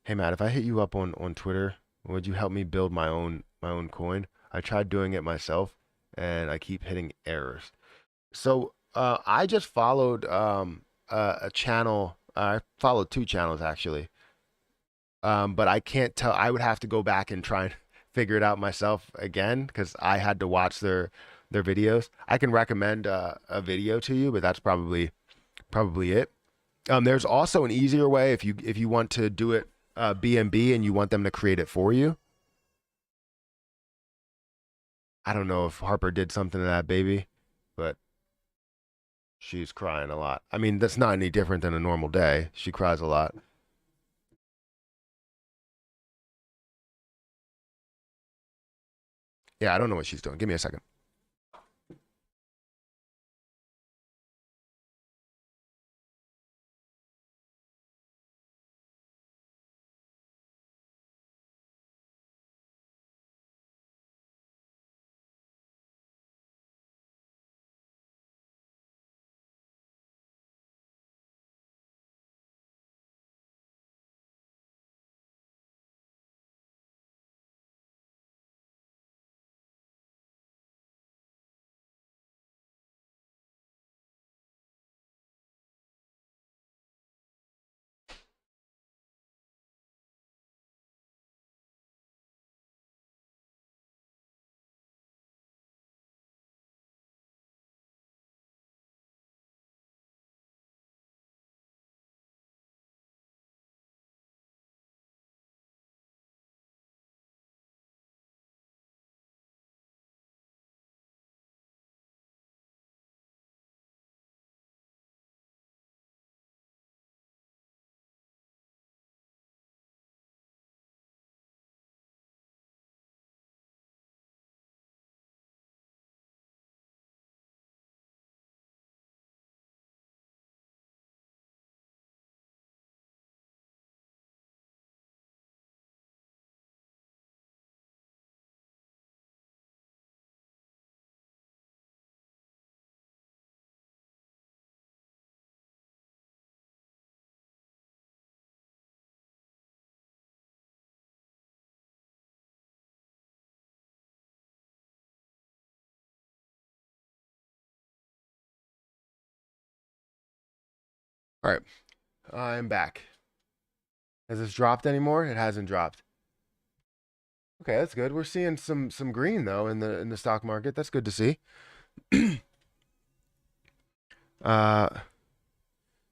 Hey Matt, if I hit you up on Twitter, would you help me build my own coin? I tried doing it myself and I keep hitting errors. So I just followed a channel. I followed 2 channels actually. But I can't tell. I would have to go back and try and figure it out myself again because I had to watch their videos. I can recommend a video to you, but that's probably it. There's also an easier way if you want to do it B&B and you want them to create it for you. I don't know if Harper did something to that baby, but she's crying a lot. I mean, that's not any different than a normal day. She cries a lot. Yeah, I don't know what she's doing. Give me a second. All right, I'm back. Has this dropped anymore? It hasn't dropped. Okay, that's good. We're seeing some green though in the stock market. That's good to see. uh,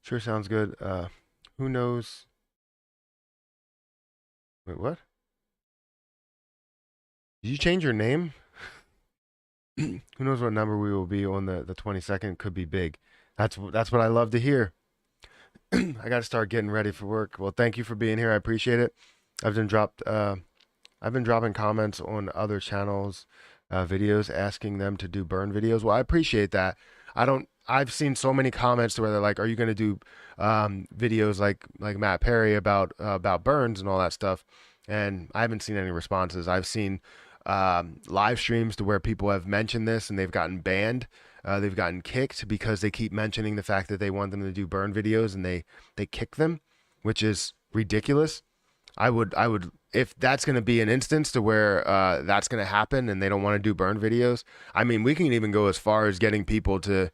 sure sounds good. Who knows? Wait, what? Did you change your name? Who knows what number we will be on the 22nd? Could be big. That's what I love to hear. I got to start getting ready for work. Well, thank you for being here. I appreciate it. I've been dropped. I've been dropping comments on other channels, videos, asking them to do burn videos. Well, I appreciate that. I don't. I've seen so many comments where they're like, "Are you going to do videos like Matt Perry about burns and all that stuff?" And I haven't seen any responses. I've seen live streams to where people have mentioned this and they've gotten banned. They've gotten kicked because they keep mentioning the fact that they want them to do burn videos and they kick them, which is ridiculous. I would if that's going to be an instance to where that's going to happen and they don't want to do burn videos. I mean, we can even go as far as getting people to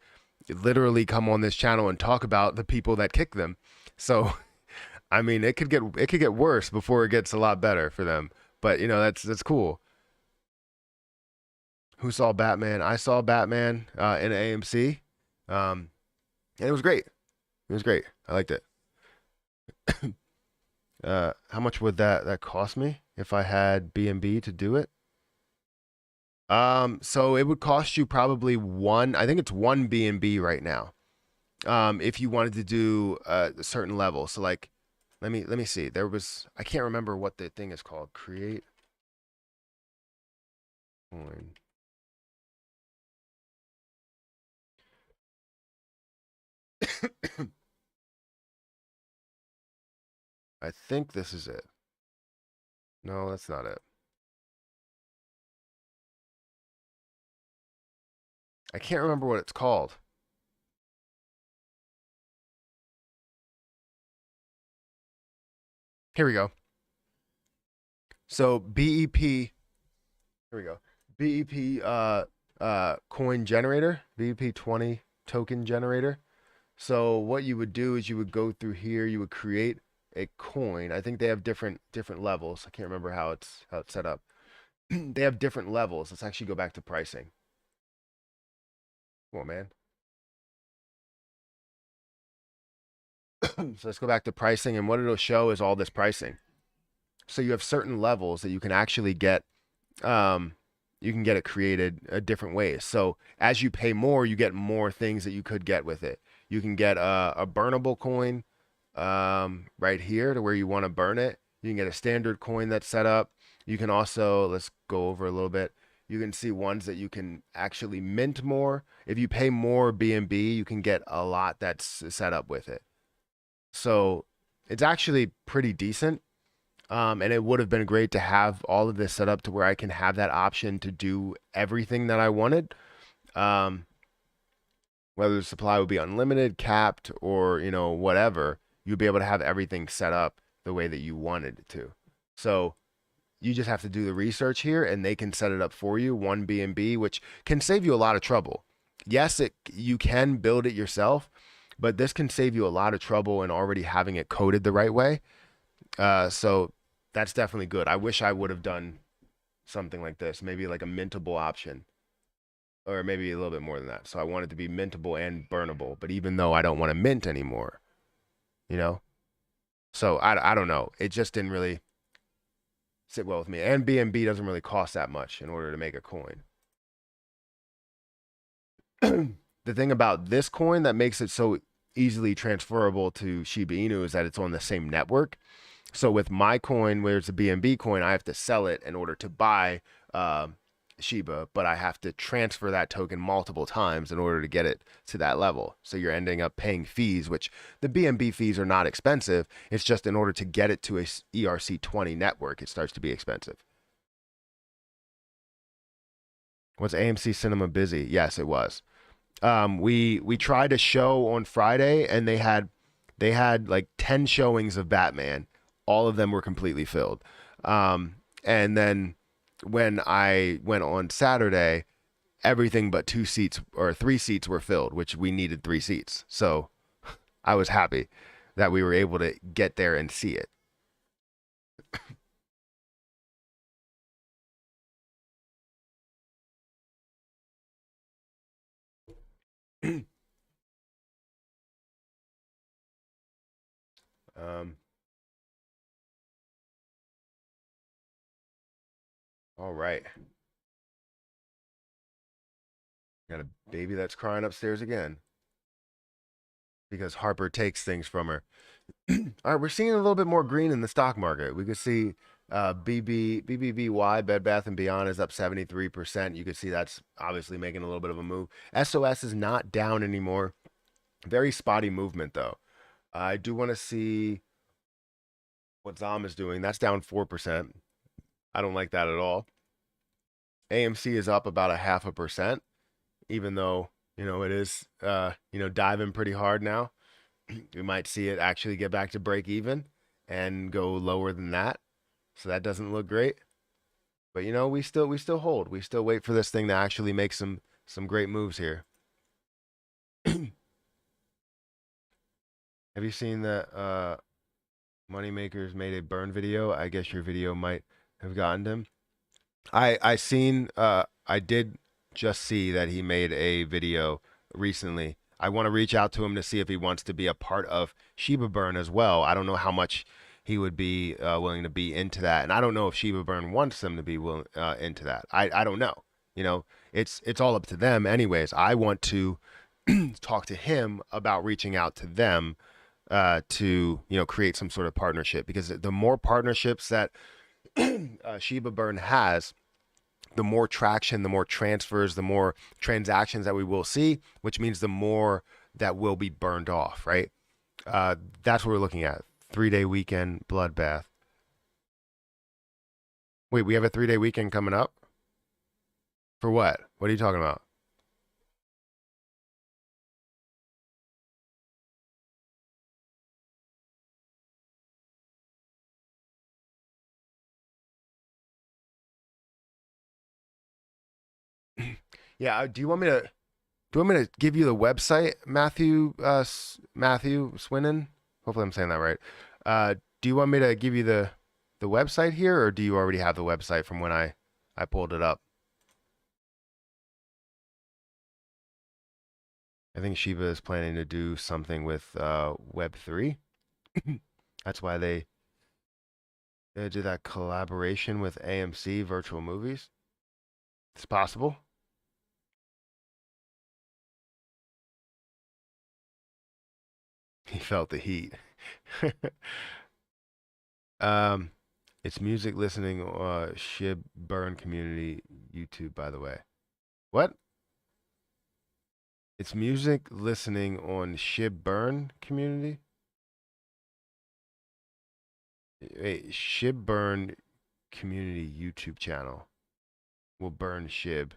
literally come on this channel and talk about the people that kick them. So, I mean, it could get worse before it gets a lot better for them. But you know, that's cool. Who saw Batman? I saw Batman in AMC, and it was great. It was great. I liked it. How much would that cost me if I had B&B to do it? So it would cost you probably one. I think it's one B&B right now. If you wanted to do a certain level. So like, let me see. There was I can't remember what the thing is called. Create coin. I think this is it. No, that's not it. I can't remember what it's called. Here we go. So BEP. Here we go. BEP coin generator. BEP 20 token generator. So what you would do is you would go through here. You would create a coin. I think they have different levels. I can't remember how it's set up. they have different levels. Let's actually go back to pricing. Come on, man. So let's go back to pricing, and what it'll show is all this pricing. So you have certain levels that you can actually get. Um, you can get it created different ways. So as you pay more, you get more things that you could get with it. You can get a burnable coin right here to where you want to burn it. You can get a standard coin that's set up. You can also, let's go over a little bit. You can see ones that you can actually mint more. If you pay more BNB, you can get a lot that's set up with it. So it's actually pretty decent. And it would have been great to have all of this set up to where I can have that option to do everything that I wanted. Um, whether the supply would be unlimited, capped, or whatever, you'd be able to have everything set up the way that you wanted it to. So you just have to do the research here, and they can set it up for you, one BNB, which can save you a lot of trouble. Yes, you can build it yourself, but this can save you a lot of trouble in already having it coded the right way. So that's definitely good. I wish I would have done something like this, maybe like a mintable option, or maybe a little bit more than that. So I want it to be mintable and burnable, but even though I don't want to mint anymore, you know? So I don't know. It just didn't really sit well with me. And BNB doesn't really cost that much in order to make a coin. The thing about this coin that makes it so easily transferable to Shiba Inu is that it's on the same network. So with my coin, where it's a BNB coin, I have to sell it in order to buy Shiba, but I have to transfer that token multiple times in order to get it to that level. So you're ending up paying fees, which the BNB fees are not expensive. It's just in order to get it to a ERC20 network, it starts to be expensive. Was AMC Cinema busy? Yes, it was. We tried a show on Friday, and they had like 10 showings of Batman. All of them were completely filled. And then when I went on Saturday, everything but 2 seats or 3 seats were filled, which we needed 3 seats. So I was happy that we were able to get there and see it. um, all right. Got a baby that's crying upstairs again because Harper takes things from her. All right, we're seeing a little bit more green in the stock market. We could see BBBY, Bed Bath and Beyond, is up 73%. You could see that's obviously making a little bit of a move. SOS is not down anymore. Very spotty movement though. I do want to see what ZOM is doing. That's down 4%. I don't like that at all. AMC is up about a 0.5%, even though it is diving pretty hard now. We might see it actually get back to break even and go lower than that. So that doesn't look great. But we still hold. We still wait for this thing to actually make some great moves here. Have you seen that Moneymakers made a burn video? I guess your video might have gotten him. I did just see that he made a video recently. I want to reach out to him to see if he wants to be a part of Shiba Burn as well. I don't know how much he would be willing to be into that, and I don't know if Shiba Burn wants them to be willing into that. I don't know. It's all up to them. Anyways, I want to talk to him about reaching out to them to create some sort of partnership, because the more partnerships that Shiba Burn has, the more traction, the more transfers, the more transactions that we will see, which means the more that will be burned off, right? That's what we're looking at. 3-day weekend bloodbath. Wait, we have a 3-day weekend coming up? For what? What are you talking about? Yeah, do you want me to give you the website, Matthew Swinnen? Hopefully I'm saying that right. Do you want me to give you the website here, or do you already have the website from when I I pulled it up. I think Shiba is planning to do something with Web3. That's why they did that collaboration with AMC Virtual Movies. It's possible. He felt the heat. um, it's music listening Shib Burn community YouTube, by the way. What? It's music listening on Shib Burn community? Wait, Shib Burn community YouTube channel will burn Shib.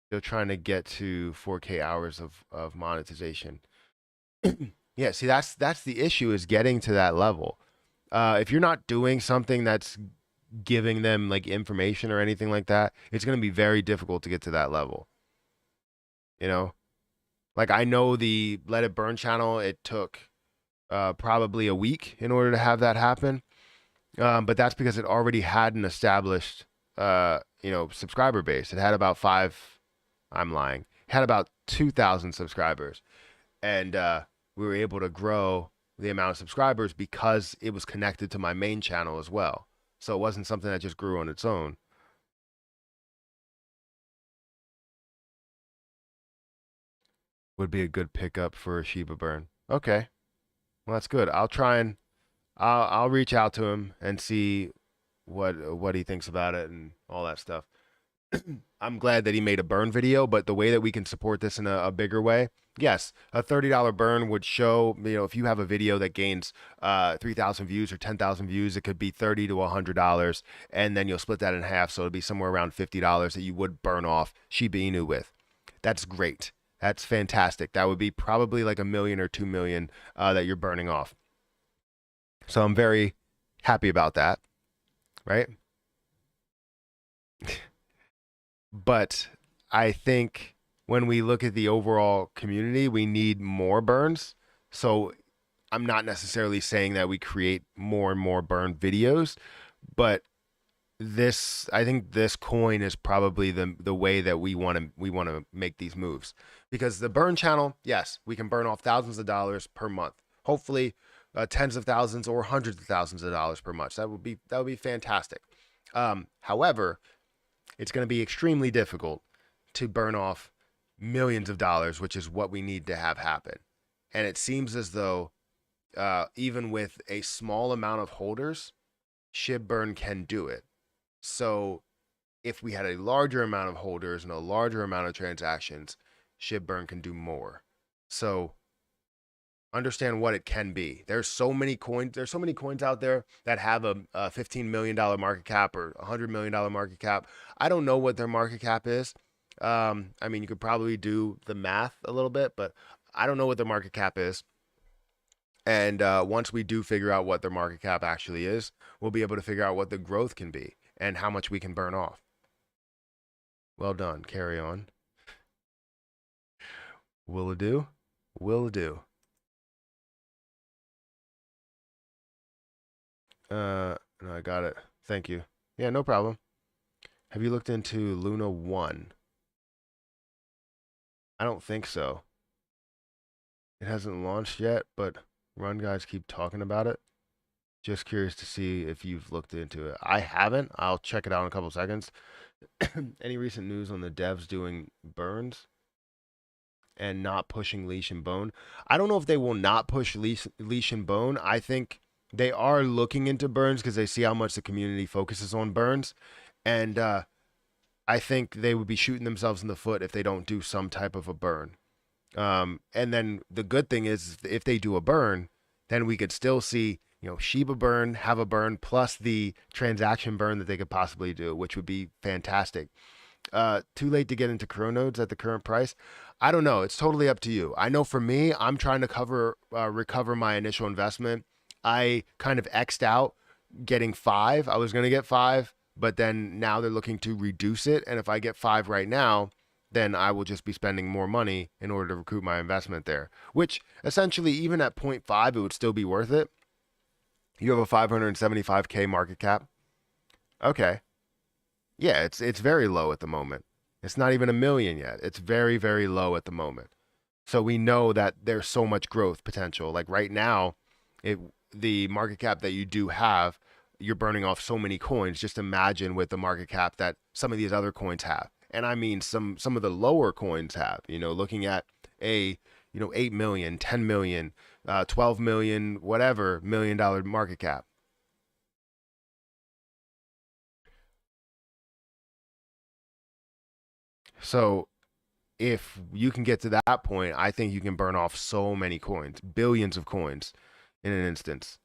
They're trying to get to 4K hours of monetization. Yeah, see that's the issue is getting to that level. If you're not doing something that's giving them like information or anything like that, it's going to be very difficult to get to that level. You know, like I know the Let It Burn channel, it took probably a week in order to have that happen. But that's because it already had an established, subscriber base. It had about I'm lying, it had about 2,000 subscribers. And we were able to grow the amount of subscribers because it was connected to my main channel as well. So it wasn't something that just grew on its own. Would be a good pickup for a Shiba burn. Okay, well that's good. I'll reach out to him and see what he thinks about it and all that stuff. I'm glad that he made a burn video, but the way that we can support this in a bigger way, yes, a $30 burn would show, if you have a video that gains 3,000 views or 10,000 views, it could be $30 to $100, and then you'll split that in half, so it'd be somewhere around $50 that you would burn off Shiba Inu with. That's great. That's fantastic. That would be probably like 1 million or 2 million that you're burning off. So I'm very happy about that, right? But I think when we look at the overall community, we need more burns. So I'm not necessarily saying that we create more and more burn videos, but I think this coin is probably the way that we want to make these moves, because the burn channel, yes, we can burn off thousands of dollars per month. Hopefully, tens of thousands or hundreds of thousands of dollars per month. That would be fantastic. However, it's going to be extremely difficult to burn off millions of dollars, which is what we need to have happen. And it seems as though even with a small amount of holders, ShibBurn can do it. So if we had a larger amount of holders and a larger amount of transactions, ShibBurn can do more. So understand what it can be. There's so many coins out there that have a $15 million market cap or $100 million market cap. I don't know what their market cap is. I mean, you could probably do the math a little bit, but I don't know what their market cap is. And once we do figure out what their market cap actually is, we'll be able to figure out what the growth can be and how much we can burn off. Well done. Carry on. Will it do? Will it do? No, I got it. Thank you. Yeah, no problem. Have you looked into Luna 1? I don't think so. It hasn't launched yet, but run guys keep talking about it. Just curious to see if you've looked into it. I haven't. I'll check it out in a couple seconds. Any recent news on the devs doing burns and not pushing leash and bone? I don't know if they will not push leash and bone. I think they are looking into burns because they see how much the community focuses on burns. And I think they would be shooting themselves in the foot if they don't do some type of a burn. And then the good thing is if they do a burn, then we could still see, Shiba burn, have a burn, plus the transaction burn that they could possibly do, which would be fantastic. Too late to get into Chronodes at the current price? I don't know. It's totally up to you. I know for me, I'm trying to recover my initial investment. I kind of X'd out getting 5. I was going to get 5, but then now they're looking to reduce it. And if I get 5 right now, then I will just be spending more money in order to recoup my investment there, which essentially, even at 0.5, it would still be worth it. You have a 575K market cap. Okay. Yeah, it's very low at the moment. It's not even a million yet. It's very, very low at the moment. So we know that there's so much growth potential. Like right now, it the market cap that you do have, you're burning off so many coins. Just imagine with the market cap that some of these other coins have. And I mean some of the lower coins have, looking at a, 8 million, 10 million, 12 million, whatever $1 million market cap. So if you can get to that point, I think you can burn off so many coins, billions of coins in an instance.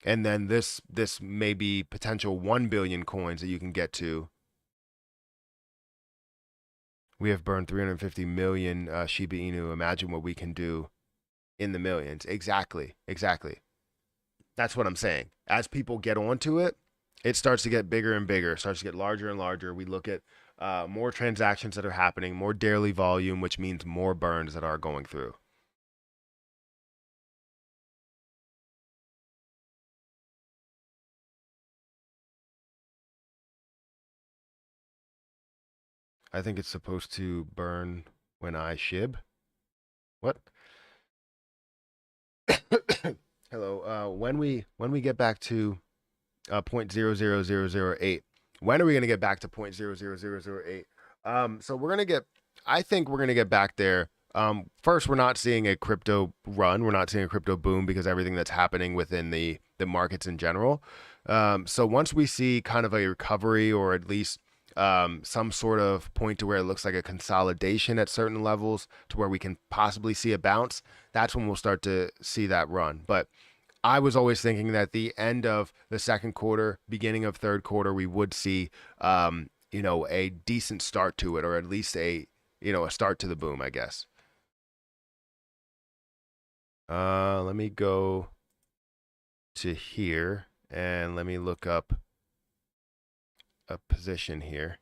And then this may be potential 1 billion coins that you can get to. We have burned 350 million Shiba Inu. Imagine what we can do in the millions. Exactly. Exactly. That's what I'm saying. As people get onto it, it starts to get bigger and bigger, starts to get larger and larger. We look at more transactions that are happening, more daily volume, which means more burns that are going through. I think it's supposed to burn when I shib. What? Hello. When we get back to 0.00008, when are we gonna get back to 0.00008? So we're gonna get. I think we're gonna get back there. First, we're not seeing a crypto run. We're not seeing a crypto boom because everything that's happening within the markets in general. So once we see kind of a recovery or at least some sort of point to where it looks like a consolidation at certain levels to where we can possibly see a bounce, that's when we'll start to see that run. But I was always thinking that the end of the second quarter, beginning of third quarter, we would see, a decent start to it, or at least a start to the boom, I guess. Let me go to here and let me look up a position here.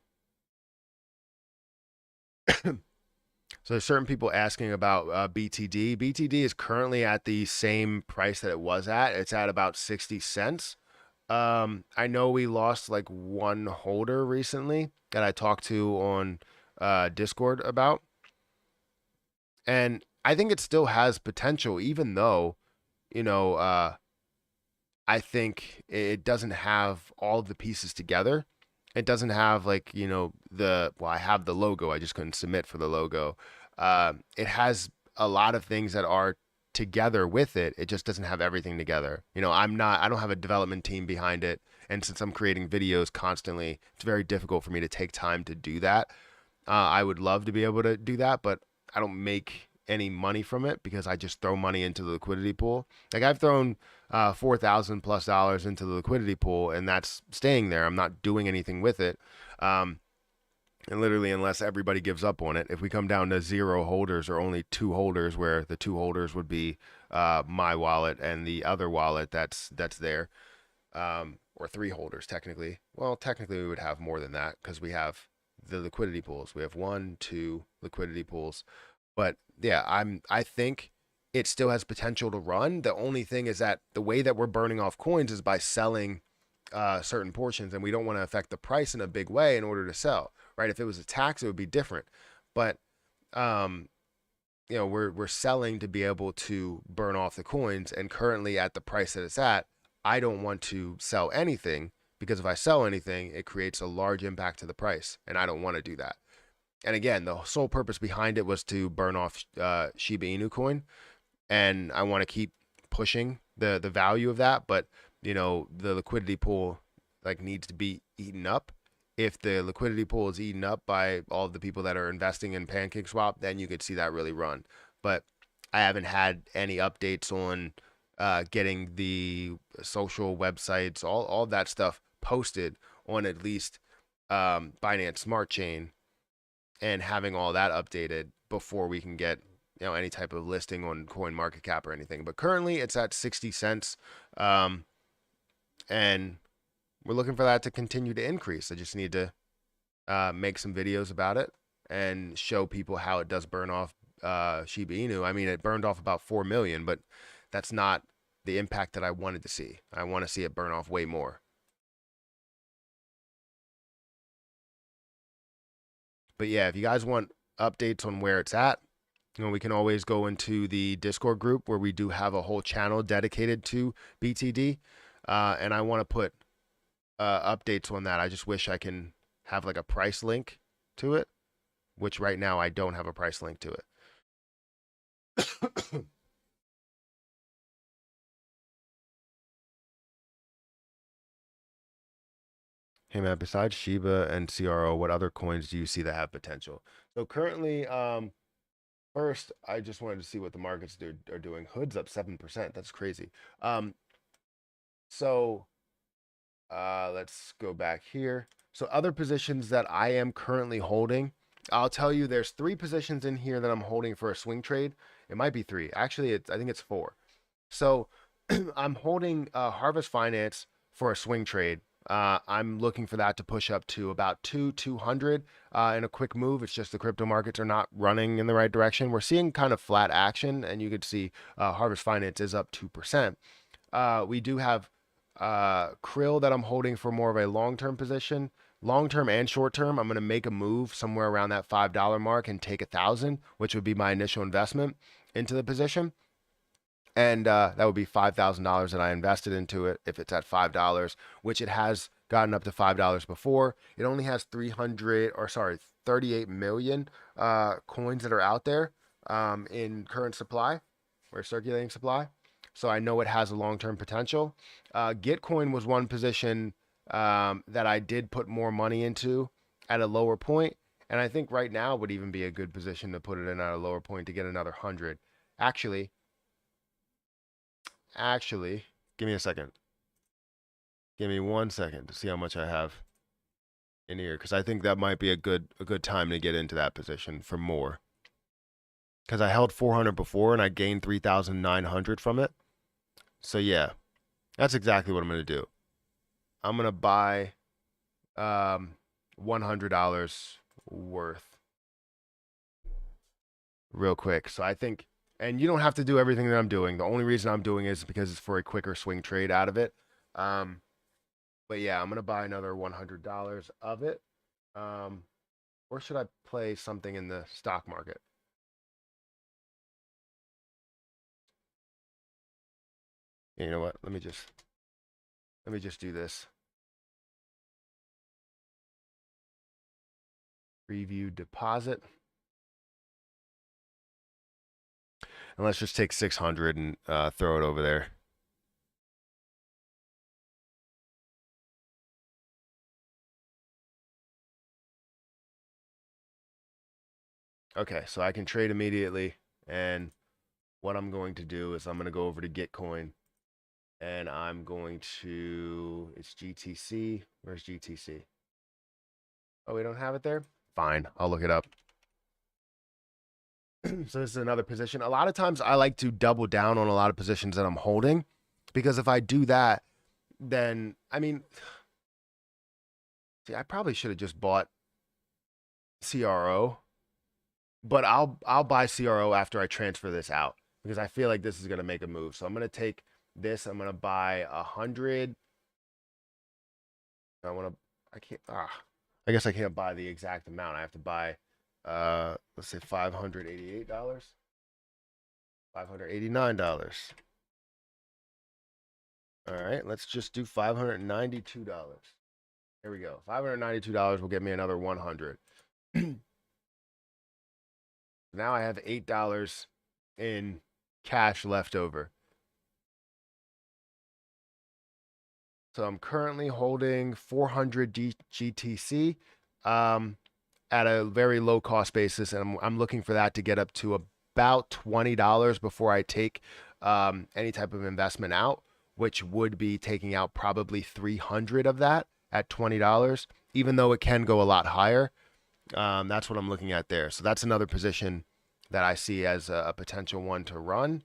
So there's certain people asking about BTD. BTD is currently at the same price that it was at. It's at about 60 cents. I know we lost like one holder recently that I talked to on Discord about, and I think it still has potential, even though you know I think it doesn't have all of the pieces together. It doesn't have like I have the logo. I just couldn't submit for the logo. It has a lot of things that are together with it. It just doesn't have everything together. I don't have a development team behind it, and since I'm creating videos constantly, it's very difficult for me to take time to do that. I would love to be able to do that, but I don't make any money from it because I just throw money into the liquidity pool. Like I've thrown $4,000+ into the liquidity pool, and that's staying there. I'm not doing anything with it. And literally, unless everybody gives up on it, if we come down to 0 holders or only 2 holders, where the 2 holders would be my wallet and the other wallet that's there, or 3 holders technically. Well, technically we would have more than that because we have the liquidity pools. We have 1, 2 liquidity pools. But yeah, I think it still has potential to run. The only thing is that the way that we're burning off coins is by selling certain portions, and we don't want to affect the price in a big way in order to sell, right? If it was a tax, it would be different. But um, we're selling to be able to burn off the coins, and currently at the price that it's at, I don't want to sell anything because if I sell anything, it creates a large impact to the price, and I don't want to do that. And again, the sole purpose behind it was to burn off Shiba Inu coin, and I want to keep pushing the value of that. But the liquidity pool like needs to be eaten up. If the liquidity pool is eaten up by all of the people that are investing in PancakeSwap, then you could see that really run. But I haven't had any updates on getting the social websites, all that stuff posted on at least Binance Smart Chain, and having all that updated before we can get any type of listing on coin market cap or anything. But currently it's at 60 cents, and we're looking for that to continue to increase. I just need to make some videos about it and show people how it does burn off Shiba Inu. I mean, it burned off about 4 million, but that's not the impact that I wanted to see. I want to see it burn off way more. But yeah, if you guys want updates on where it's at, we can always go into the Discord group where we do have a whole channel dedicated to BTD. And I want to put updates on that. I just wish I can have like a price link to it, which right now I don't have a price link to it. Hey man, besides Shiba and CRO, what other coins do you see that have potential? So currently, first, I just wanted to see what the markets are doing. Hood's up 7%. That's crazy. Um, so let's go back here. So other positions that I am currently holding, I'll tell you there's 3 positions in here that I'm holding for a swing trade. It might be 3. Actually, I think it's 4. So I'm holding Harvest Finance for a swing trade. I'm looking for that to push up to about 200 in a quick move. It's just the crypto markets are not running in the right direction. We're seeing kind of flat action, and you could see Harvest Finance is up 2%. We do have Krill that I'm holding for more of a long-term position. Long-term and short-term, I'm going to make a move somewhere around that $5 mark and take 1,000, which would be my initial investment into the position. And that would be $5,000 that I invested into it if it's at $5, which it has gotten up to $5 before. It only has 38 million coins that are out there in current supply or circulating supply. So I know it has a long-term potential. Gitcoin was one position that I did put more money into at a lower point, and I think right now would even be a good position to put it in at a lower point to get another 100. Actually, give me a second. Give me 1 second to see how much I have in here, because I think that might be a good time to get into that position for more. Because I held 400 before and I gained 3,900 from it. So yeah, that's exactly what I'm gonna do. I'm gonna buy $100 worth real quick. So I think, and you don't have to do everything that I'm doing. The only reason I'm doing it is because it's for a quicker swing trade out of it. But yeah, I'm gonna buy another $100 of it. Or should I play something in the stock market? You know what? Let me just do this. Preview deposit. And let's just take 600 and throw it over there. Okay, so I can trade immediately. And what I'm going to do is I'm going to go over to Gitcoin. And I'm going to, it's GTC. Where's GTC? Oh, we don't have it there? Fine, I'll look it up. So this is another position. A lot of times I like to double down on a lot of positions that I'm holding, because if I do that, then I mean, see, I probably should have just bought CRO, but I'll buy CRO after I transfer this out, because I feel like this is gonna make a move. So I'm gonna take this. I'm gonna buy 100. I can't. I guess I can't buy the exact amount. I have to buy, let's say $588, $589. All right, let's just do $592. Here we go. $592 will get me another 100. Now I have $8 in cash left over. So I'm currently holding 400 GTC at a very low cost basis, and I'm looking for that to get up to about $20 before I take any type of investment out, which would be taking out probably 300 of that at $20, even though it can go a lot higher. That's what I'm looking at there. So that's another position that I see as a potential one to run.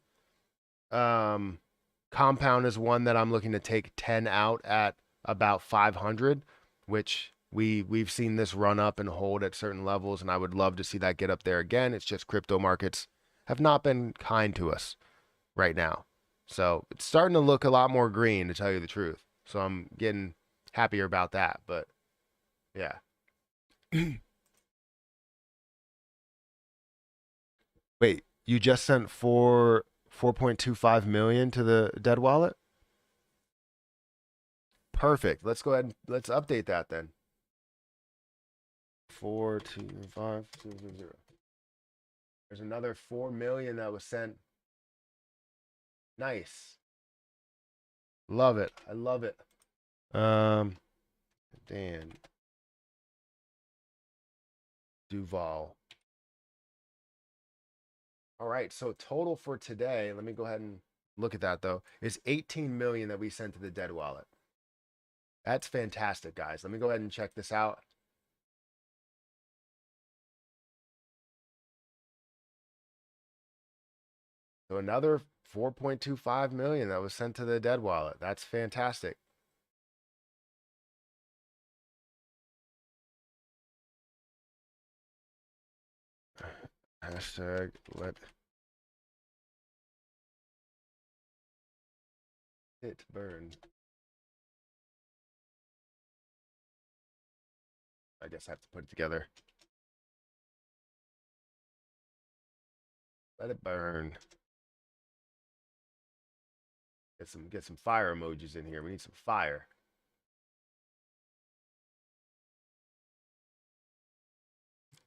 Compound is one that I'm looking to take 10 out at about 500, which we've seen this run up and hold at certain levels, and I would love to see that get up there again. It's just crypto markets have not been kind to us right now. So it's starting to look a lot more green, to tell you the truth. So I'm getting happier about that. But yeah. You just sent 4.25 million to the dead wallet? Perfect. Let's go ahead and let's update that then. 425200. There's another 4 million that was sent. Nice. Love it. I love it. Dan Duval. All right, so total for today, let me go ahead and look at that though, is 18 million that we sent to the dead wallet. That's fantastic, guys. Let me go ahead and check this out. So another 4.25 million that was sent to the dead wallet. That's fantastic. Hashtag let it burn. I guess I have to put it together. Let it burn. Get some fire emojis in here. We need some fire.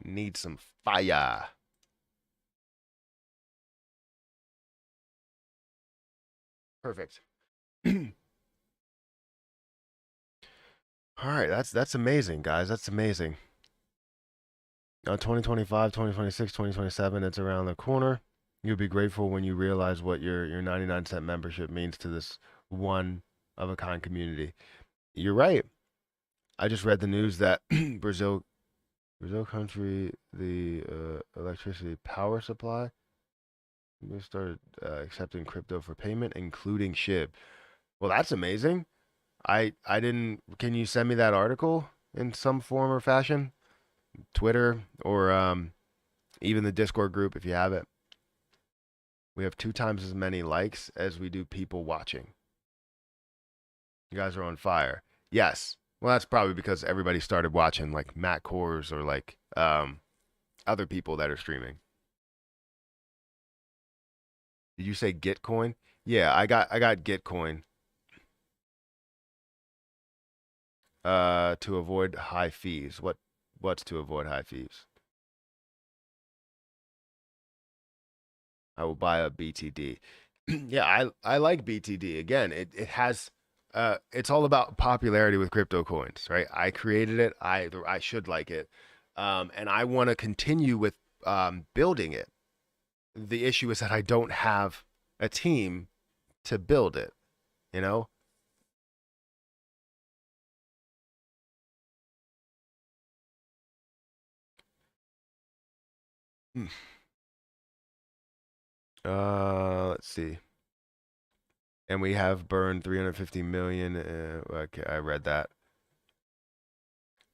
Need some fire. Perfect. All right, that's amazing, guys. That's amazing. 2025, 2026, 2027, it's around the corner. You'll be grateful when you realize what your 99-cent membership means to this one of a kind community. You're right. I just read the news that Brazil country, the electricity power supply, they started accepting crypto for payment, including SHIB. Well, that's amazing. I didn't. Can you send me that article in some form or fashion? Twitter or even the Discord group if you have it. We have 2 times as many likes as we do people watching. You guys are on fire. Yes. Well, that's probably because everybody started watching like Matt Kors or like other people that are streaming. Did you say Gitcoin? Yeah, I got Gitcoin. To avoid high fees. What's to avoid high fees? I will buy a BTD. Yeah, I like BTD. Again, it has it's all about popularity with crypto coins, right? I created it. I should like it. And I want to continue with building it. The issue is that I don't have a team to build it, you know? Hmm. Let's see. And we have burned 350 million. Okay, I read that.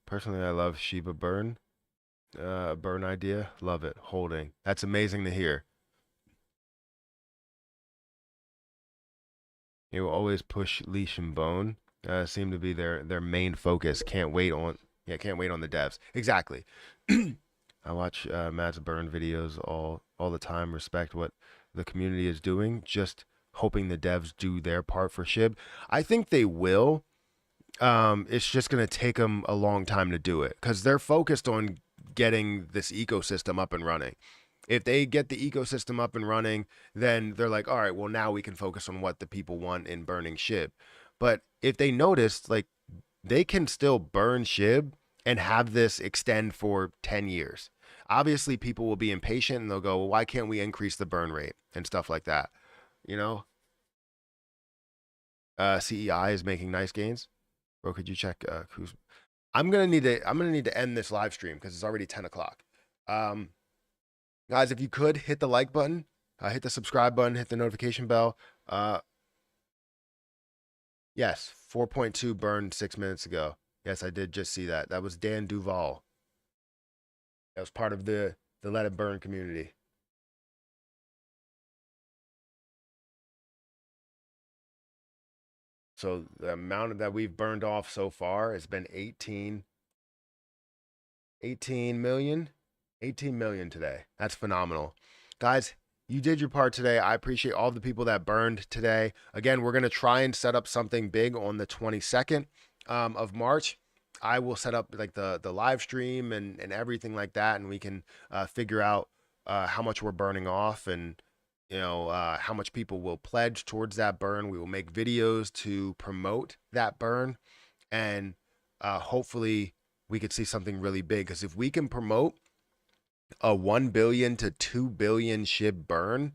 Personally, I love Shiba Burn. Burn idea. Love it. Holding. That's amazing to hear. He will always push leash and bone. Seem to be their main focus. Can't wait on the devs. Exactly. I watch Matt's burn videos all the time. Respect what the community is doing. Just hoping the devs do their part for Shib. I think they will. It's just gonna take them a long time to do it because they're focused on getting this ecosystem up and running. If they get the ecosystem up and running, then they're like, all right, well, now we can focus on what the people want in burning SHIB. But if they notice, like, they can still burn SHIB and have this extend for 10 years. Obviously, people will be impatient and they'll go, well, why can't we increase the burn rate and stuff like that? You know, CEI is making nice gains. Bro, could you check who's? I'm gonna need to end this live stream because it's already 10 o'clock. Um, Guys, if you could hit the like button, hit the subscribe button, hit the notification bell. Yes, 4.2 burned 6 minutes ago. Yes, I did just see that. That was Dan Duval. That was part of the Let It Burn community. So the amount that we've burned off so far has been 18 million. 18 million today. That's phenomenal. Guys, You did your part today. I appreciate all the people that burned today. Again, we're going to try and set up something big on the 22nd of March. I will set up like the live stream and everything like that, and we can figure out how much we're burning off, and how much people will pledge towards that burn. We will make videos to promote that burn, and hopefully we could see something really big. Because if we can promote a 1 billion to 2 billion SHIB burn,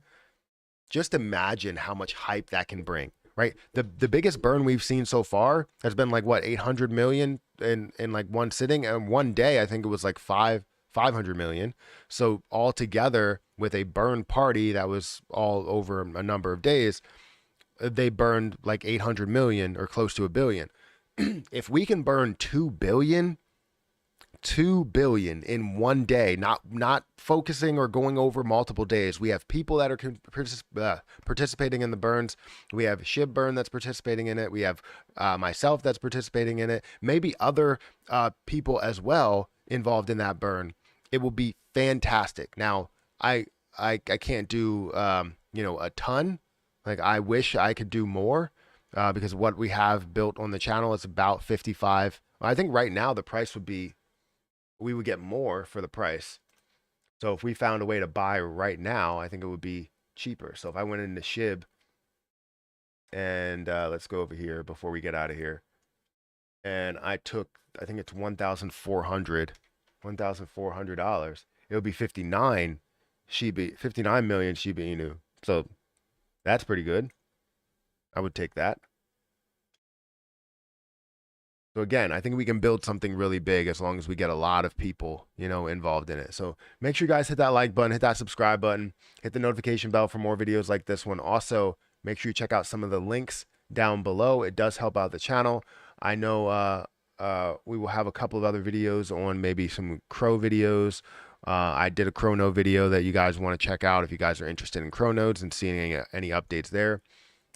just imagine how much hype that can bring, right? The biggest burn we've seen so far has been like what, 800 million in like one sitting, and one day I think it was like 500 million. So all together with a burn party that was all over a number of days, they burned like 800 million or close to a billion. If we can burn 2 billion, 2 billion in one day, not focusing or going over multiple days. We have people that are participating in the burns. We have SHIB burn that's participating in it. We have myself that's participating in it, maybe other people as well involved in that burn. It will be fantastic. Now I can't do a ton. Like, I wish I could do more, because what we have built on the channel is about 55. I think right now the price would be, we would get more for the price. So if we found a way to buy right now, I think it would be cheaper. So if I went into SHIB and let's go over here before we get out of here, and I took, I think it's $1,400, it would be 59 million Shiba Inu. So that's pretty good. I would take that. So again, I think we can build something really big as long as we get a lot of people, involved in it. So make sure you guys hit that like button, hit that subscribe button, hit the notification bell for more videos like this one. Also, make sure you check out some of the links down below. It does help out the channel. I know we will have a couple of other videos on maybe some Crow videos. I did a Crow node video that you guys want to check out if you guys are interested in Crow nodes and seeing any updates there.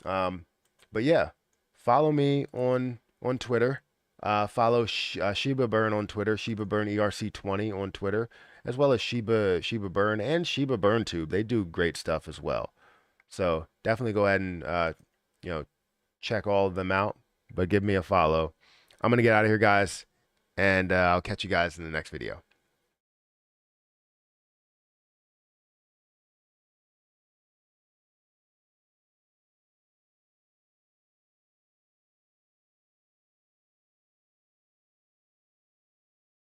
But yeah, follow me on Twitter. Follow Shiba Burn on Twitter, Shiba Burn ERC20 on Twitter, as well as Shiba Burn and Shiba Burn Tube. They do great stuff as well. So definitely go ahead and check all of them out. But give me a follow. I'm gonna get out of here, guys, and I'll catch you guys in the next video.